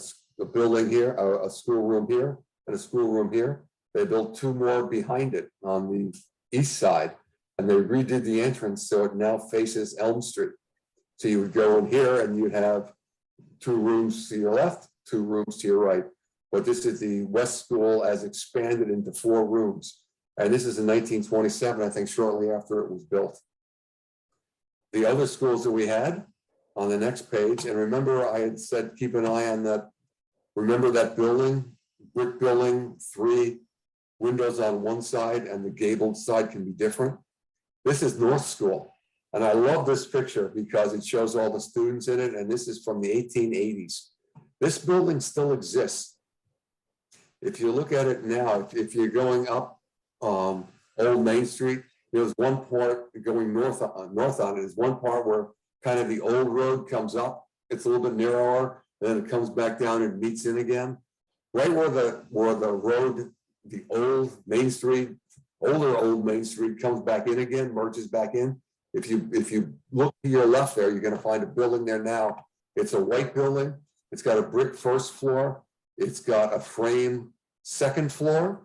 building here, a schoolroom here, and a schoolroom here. They built 2 more behind it on the east side, and they redid the entrance so it now faces Elm Street. So you would go in here and you'd have 2 rooms to your left, 2 rooms to your right. But this is the West School as expanded into 4 rooms. And this is in 1927, I think shortly after it was built. The other schools that we had on the next page, and remember I had said keep an eye on that. Remember that building, brick building, 3 windows on one side and the gabled side can be different. This is North School. And I love this picture because it shows all the students in it. And this is from the 1880s. This building still exists. If you look at it now, if you're going up Old Main Street, there's one part going north on it. There's one part where kind of the old road comes up. It's a little bit narrower. Then it comes back down and meets in again. Right where the road, the old Main Street, older Old Main Street comes back in again, merges back in. If you look to your left there, you're going to find a building there now. It's a white building. It's got a brick first floor. It's got a frame second floor.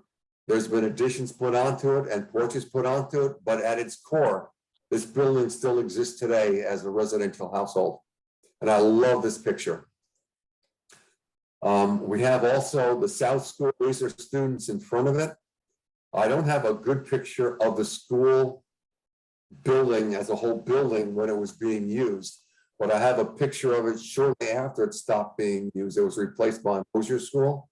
There's been additions put onto it and porches put onto it, but at its core, this building still exists today as a residential household. And I love this picture. We have also the South School. These are students in front of it. I don't have a good picture of the school building as a whole building when it was being used, but I have a picture of it shortly after it stopped being used. It was replaced by Mosier School.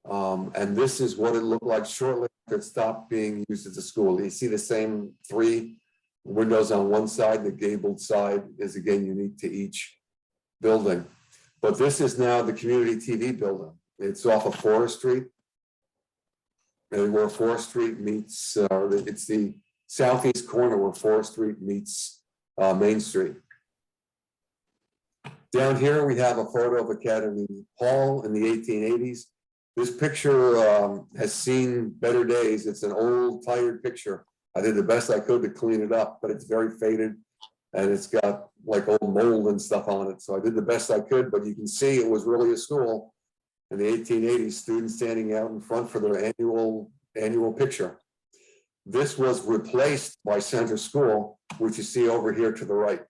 And this is what it looked like shortly after it stopped being used as a school. You see the same 3 windows on one side, the gabled side is again unique to each building. But this is now the community TV building. It's off of Forest Street. And where Forest Street meets, it's the southeast corner where Forest Street meets Main Street. Down here, we have a photo of Academy Hall in the 1880s. This picture has seen better days. It's an old, tired picture. I did the best I could to clean it up, but it's very faded and it's got like old mold and stuff on it. So I did the best I could, but you can see it was really a school in the 1880s, students standing out in front for their annual picture. This was replaced by Center School, which you see over here to the right.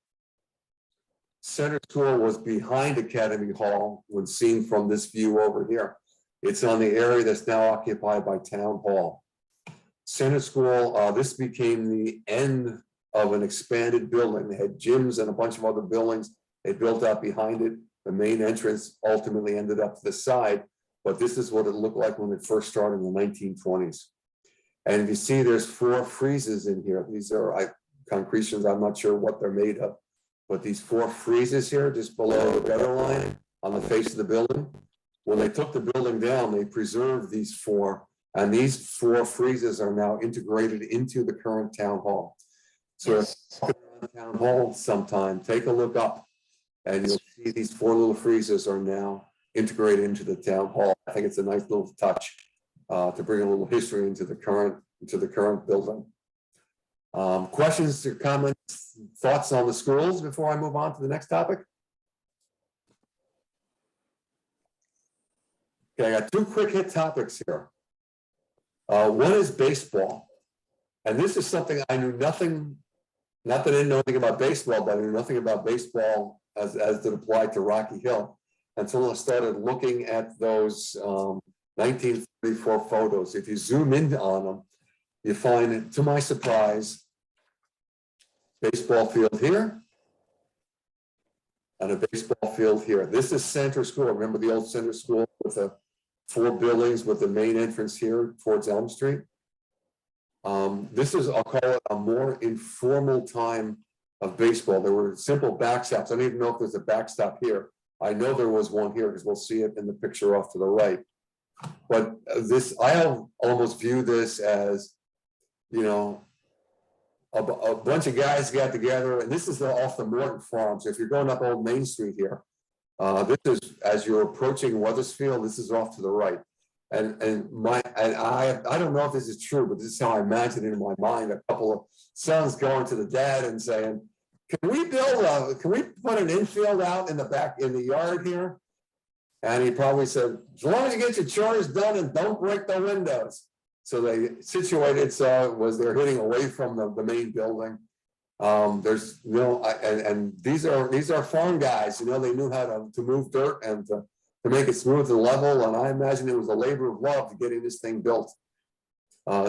Center School was behind Academy Hall when seen from this view over here. It's on the area that's now occupied by Town Hall. Center School, this became the end of an expanded building. They had gyms and a bunch of other buildings. They built out behind it. The main entrance ultimately ended up to the side, but this is what it looked like when it first started in the 1920s. And if you see, there's 4 friezes in here. These are concretions. I'm not sure what they're made of, but these 4 friezes here, just below the gutter line on the face of the building. When they took the building down, they preserved these 4, and these 4 friezes are now integrated into the current town hall. So if you look around town hall sometime, take a look up, and you'll see these 4 little friezes are now integrated into the town hall. I think it's a nice little touch to bring a little history into the current building. Questions or comments, thoughts on the schools before I move on to the next topic? Okay, I got 2 quick hit topics here. One is baseball. And this is something I knew nothing, not that I didn't know anything about baseball, but I knew nothing about baseball as it applied to Rocky Hill until I started looking at those 1934 photos. If you zoom in on them, you find, to my surprise, baseball field here and a baseball field here. This is Center School. Remember the old Center School with the 4 buildings with the main entrance here towards Elm Street? This is, I'll call it a more informal time of baseball. There were simple backstops. I don't even know if there's a backstop here. I know there was one here because we'll see it in the picture off to the right. But this, I almost view this as, you know, a bunch of guys got together, and this is off the Morton Farm. So if you're going up Old Main Street here, this is, as you're approaching Weathersfield, this is off to the right. And I don't know if this is true, but this is how I imagine it in my mind. A couple of sons going to the dad and saying, can we put an infield out in the back, in the yard here? And he probably said, as long as you get your chores done and don't break the windows. So they situated, so it was, they're hitting away from the main building. There's and these are farm guys, you know, they knew how to move dirt and to make it smooth and level. And I imagine it was a labor of love getting this thing built.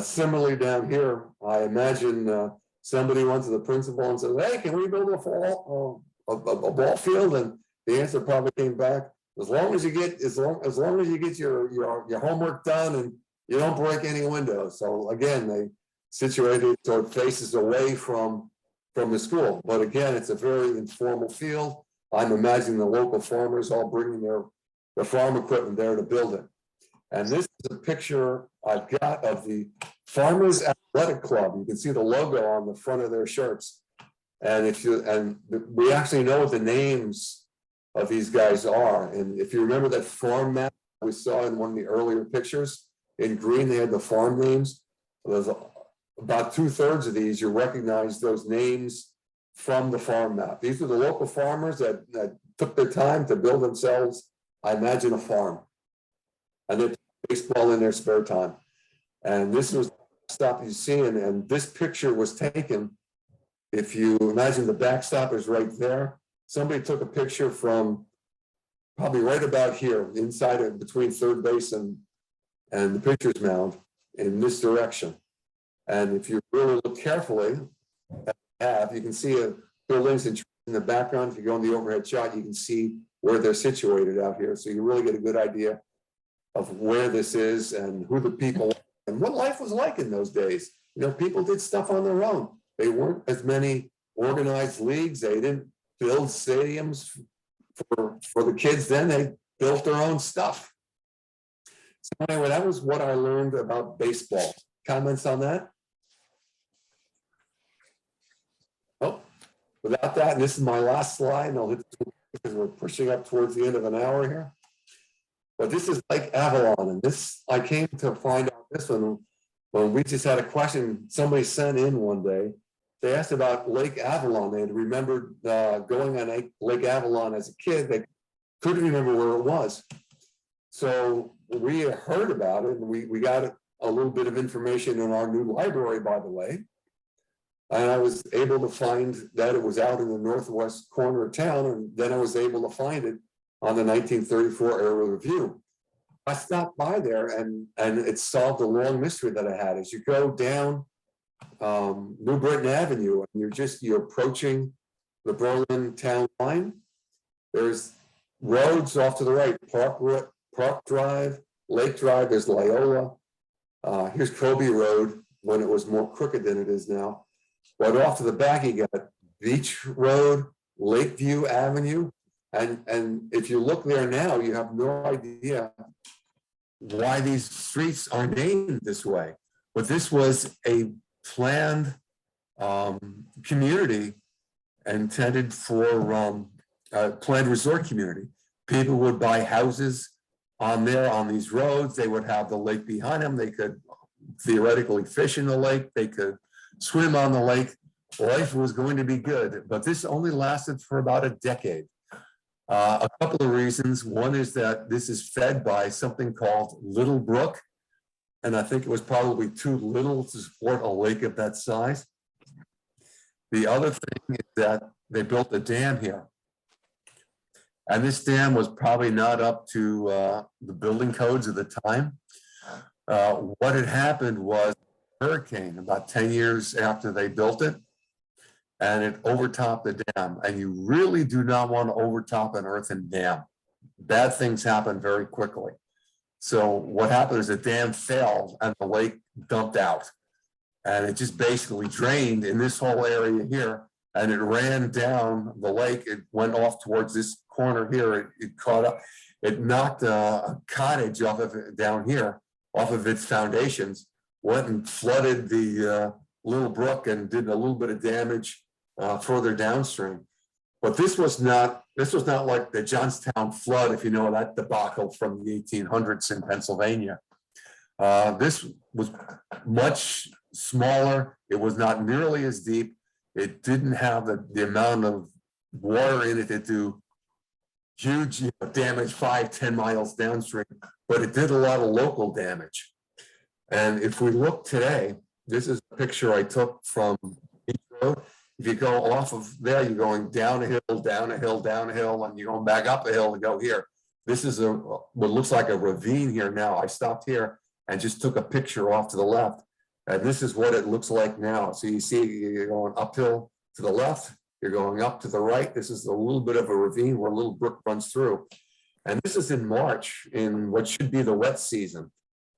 Similarly down here, I imagine somebody went to the principal and said, hey, can we build a ball field? And the answer probably came back, as long as you get your homework done and you don't break any windows. So again, they situated so it faces away from the school. But again, it's a very informal field. I'm imagining the local farmers all bringing their farm equipment there to build it. And this is a picture I've got of the Farmers Athletic Club. You can see the logo on the front of their shirts. And we actually know what the names of these guys are. And if you remember that farm map we saw in one of the earlier pictures, in green, they had the farm names. There's about 2/3 of these, you recognize those names from the farm map. These are the local farmers that took their time to build themselves, I imagine, a farm. And they play baseball in their spare time. And this was the backstop you see, and this picture was taken, if you imagine the backstop is right there. Somebody took a picture from probably right about here, inside of between third base and the pitcher's mound in this direction. And if you really look carefully, you can see buildings in the background. If you go in the overhead shot, you can see where they're situated out here. So you really get a good idea of where this is and who the people are and what life was like in those days. You know, people did stuff on their own. They weren't as many organized leagues. They didn't build stadiums for the kids then. They built their own stuff. So anyway, that was what I learned about baseball. Comments on that? Oh, without that, and this is my last slide, and I'll hit because we're pushing up towards the end of an hour here. But this is Lake Avalon, and this, I came to find out this one when we just had a question somebody sent in one day. They asked about Lake Avalon. They had remembered going on Lake Avalon as a kid. They couldn't remember where it was. So we heard about it, and we got a little bit of information in our new library, by the way. And I was able to find that it was out in the northwest corner of town, and then I was able to find it on the 1934 Aerial Review. I stopped by there, and it solved a long mystery that I had. As you go down New Britain Avenue, and you're approaching the Berlin town line, there's roads off to the right, Park Drive, Lake Drive, there's Loyola. Here's Kobe Road when it was more crooked than it is now. But off to the back, you got Beach Road, Lakeview Avenue. And if you look there now, you have no idea why these streets are named this way. But this was a planned community intended for a planned resort community. People would buy houses on these roads. They would have the lake behind them. They could theoretically fish in the lake. They could swim on the lake. Life was going to be good, but this only lasted for about a decade. A couple of reasons. One is that this is fed by something called Little Brook, and I think it was probably too little to support a lake of that size. The other thing is that they built a dam here, and this dam was probably not up to the building codes of the time. What had happened was a hurricane about 10 years after they built it, and it overtopped the dam. And you really do not want to overtop an earthen dam. Bad things happen very quickly. So what happened is the dam failed and the lake dumped out. And it just basically drained in this whole area here, and it ran down the lake. It went off towards this corner here. It caught up. It knocked a cottage off of it down here, off of its foundations, went and flooded the Little Brook and did a little bit of damage further downstream. But this was not like the Johnstown flood, if you know that debacle from the 1800s in Pennsylvania. This was much smaller. It was not nearly as deep. It didn't have the amount of water in it to do huge damage 5-10 miles downstream, but it did a lot of local damage. And if we look today, this is a picture I took from Beach Road. If you go off of there, you're going down a hill, down a hill, down a hill, and you're going back up a hill to go here. This is what looks like a ravine here now. I stopped here and just took a picture off to the left. And this is what it looks like now. So you see, you're going uphill to the left, you're going up to the right. This is a little bit of a ravine where a little brook runs through. And this is in March, in what should be the wet season.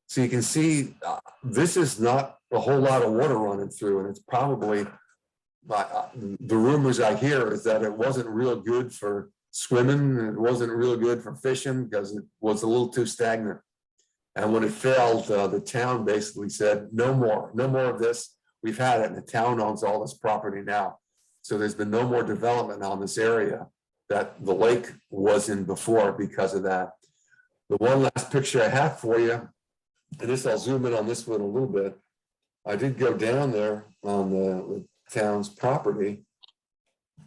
So you can see this is not a whole lot of water running through, and it's probably, the rumors I hear is that it wasn't real good for swimming, it wasn't real good for fishing because it was a little too stagnant. And when it failed, the town basically said, no more of this. We've had it, and the town owns all this property now. So there's been no more development on this area that the lake was in before because of that. The one last picture I have for you, and this, I'll zoom in on this one a little bit. I did go down there on the town's property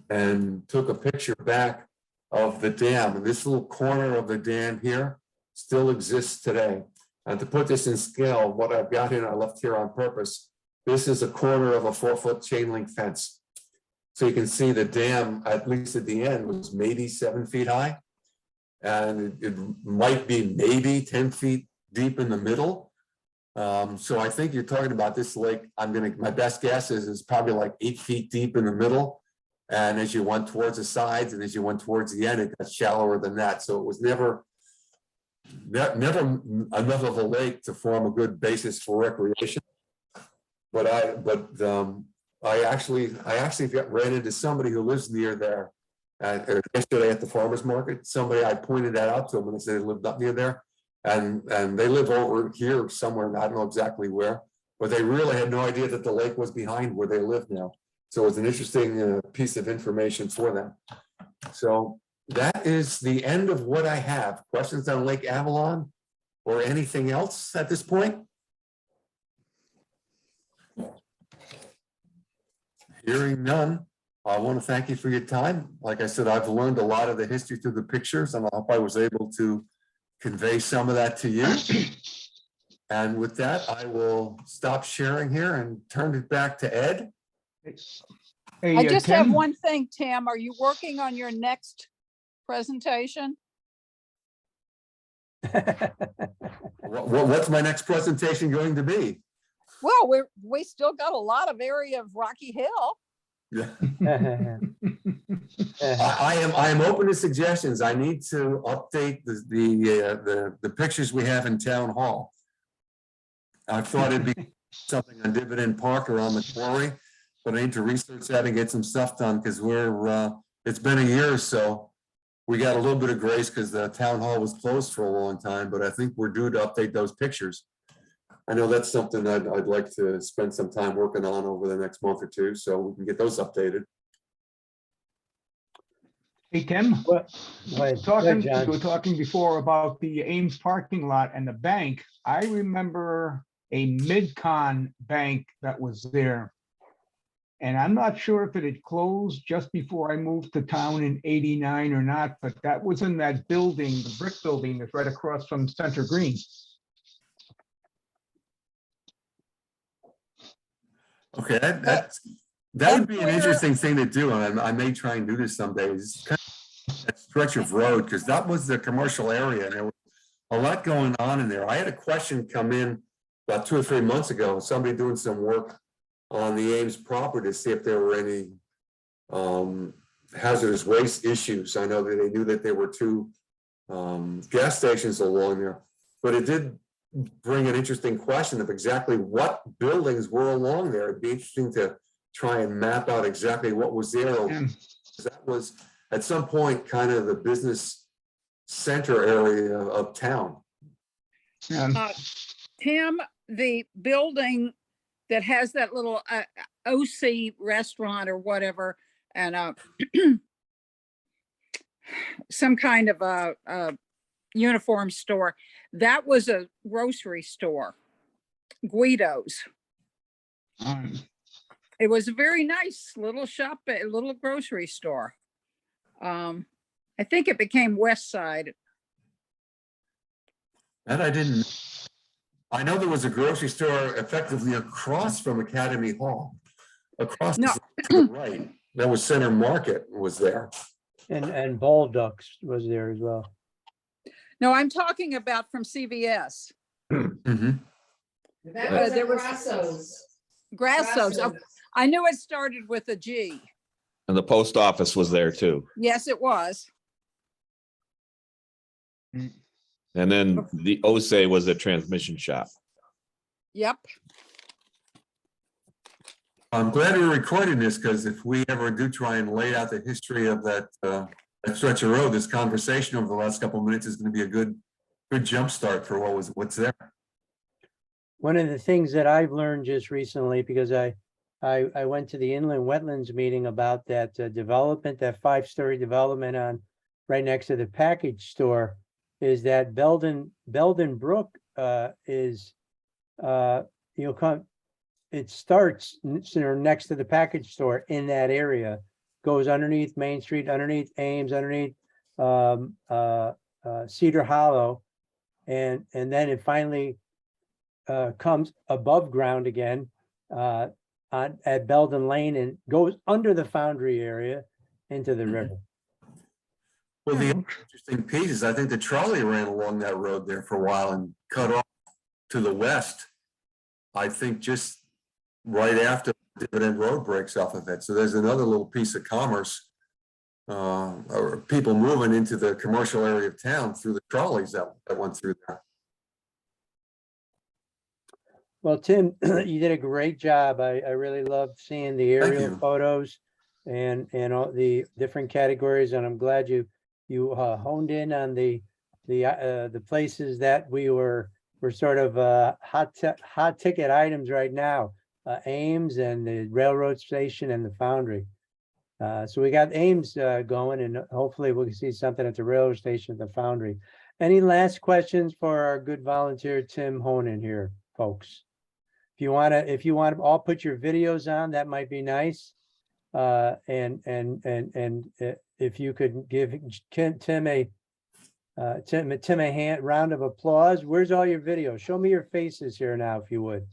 and took a picture back of the dam. And this little corner of the dam here still exists today. And to put this in scale, what I've got here, I left here on purpose, this is a corner of a 4-foot chain link fence. So you can see the dam, at least at the end, was maybe 7 feet high. And it might be maybe 10 feet deep in the middle. So I think you're talking about this lake, my best guess is probably like 8 feet deep in the middle. And as you went towards the sides and as you went towards the end, it got shallower than that. So it was never never enough of a lake to form a good basis for recreation. But I actually ran into somebody who lives near there. Yesterday at the farmer's market, somebody, I pointed that out to them and they said they lived up near there. And they live over here somewhere, I don't know exactly where, but they really had no idea that the lake was behind where they live now. So it's an interesting piece of information for them. So that is the end of what I have. Questions on Lake Avalon or anything else at this point? Hearing none, I want to thank you for your time. Like I said, I've learned a lot of the history through the pictures, and I hope I was able to convey some of that to you. And with that, I will stop sharing here and turn it back to Ed. Hey, I just have Tim? one thing, Tim. Are you working on your next presentation? What's my next presentation going to be? Well, we still got a lot of area of Rocky Hill. Yeah. I am open to suggestions. I need to update the pictures we have in town hall. I thought it'd be something on Dividend Park or on the quarry, but I need to research that and get some stuff done because it's been a year or so. We got a little bit of grace because the town hall was closed for a long time, but I think we're due to update those pictures. I know that's something I'd like to spend some time working on over the next month or two, so we can get those updated. Hey, Tim? What? Go ahead. Go ahead, We John. were talking before about the Ames parking lot and the bank. I remember a Mid-Con bank that was there. And I'm not sure if it had closed just before I moved to town in '89 or not, but that was in that building, the brick building that's right across from Center Green. Okay, that would be an interesting thing to do, and I may try and do this someday. Is kind of that stretch of road, because that was the commercial area, and there was a lot going on in there. I had a question come in about 2 or 3 months ago, somebody doing some work on the Ames property to see if there were any hazardous waste issues. I know that they knew that there were 2 gas stations along there, but it did bring an interesting question of exactly what buildings were along there. It'd be interesting to try and map out exactly what was there. Yeah. That was at some point kind of the business center area of town. Tim, the building that has that little OC restaurant or whatever, and some kind of a uniform store, that was a grocery store, Guido's. It was a very nice little shop, a little grocery store. I think it became West Side. That I didn't. I know there was a grocery store effectively across from Academy Hall. Across No. to the right. That was Center Market was there. And Balducks was there as well. No, I'm talking about from CVS. Mhm. That was there at was- Grasso's. Grasso's. Oh, Grasso's. I knew it started with a G. And the post office was there too. Yes, it was. And then the OSE was a transmission shop. Yep. I'm glad we're recording this because if we ever do try and lay out the history of that stretch of road, this conversation over the last couple of minutes is going to be a good jump start for what's there. One of the things that I've learned just recently, because I went to the inland wetlands meeting about that development, that 5-story development on right next to the package store, is that Belden Brook is it starts next to the package store in that area, goes underneath Main Street, underneath Ames, underneath Cedar Hollow, and then it finally comes above ground again at Belden Lane and goes under the foundry area into the river. Well, the interesting piece is I think the trolley ran along that road there for a while and cut off to the west. I think just right after Dividend Road breaks off of it. So there's another little piece of commerce or people moving into the commercial area of town through the trolleys that went through there. Well, Tim, you did a great job. I really loved seeing the Thank aerial you. photos and all the different categories, and I'm glad you honed in on the places that were sort of hot ticket items right now. Ames and the railroad station and the foundry. So we got Ames going, and hopefully we'll see something at the railroad station, at the foundry. Any last questions for our good volunteer Tim Honan here, folks? If you want to all put your videos on, that might be nice. And if you could give Tim a round of applause. Where's all your videos? Show me your faces here now, if you would.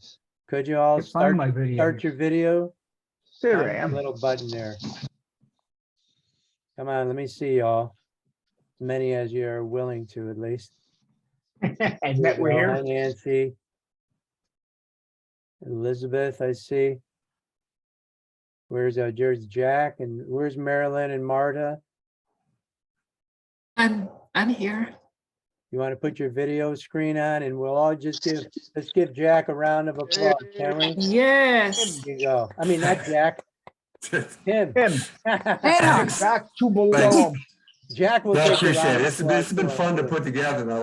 Could you all Can't find my start video. your video? There Find I that am. little button there. Come on, let me see y'all. As many as you're willing to, at least. And that we're Hi, here. Nancy. Elizabeth, I see. Where's Jack, and where's Marilyn and Marta? I'm here. You want to put your video screen on, and we'll all just let's give Jack a round of applause, can we? Yes. There you go. I mean, not Jack, Tim. Tim, Yeah. back to below. Thanks. Jack will No, I take a appreciate round it. of It's applause been for fun to us. put together, and I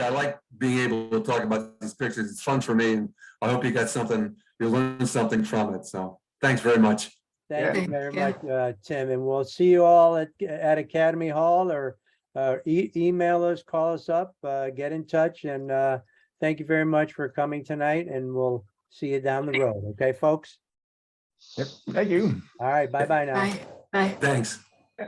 like being able to talk about these pictures. It's fun for me, and I hope you got something, you learned something from it. So thanks very much. Thank you Yeah. very Yeah. much, Tim, and we'll see you all at Academy Hall, or email us, call us up, get in touch, and thank you very much for coming tonight, and we'll see you down the road. Okay, folks? Yep, thank you. All right, bye-bye now. Bye. Bye. Thanks. Yeah.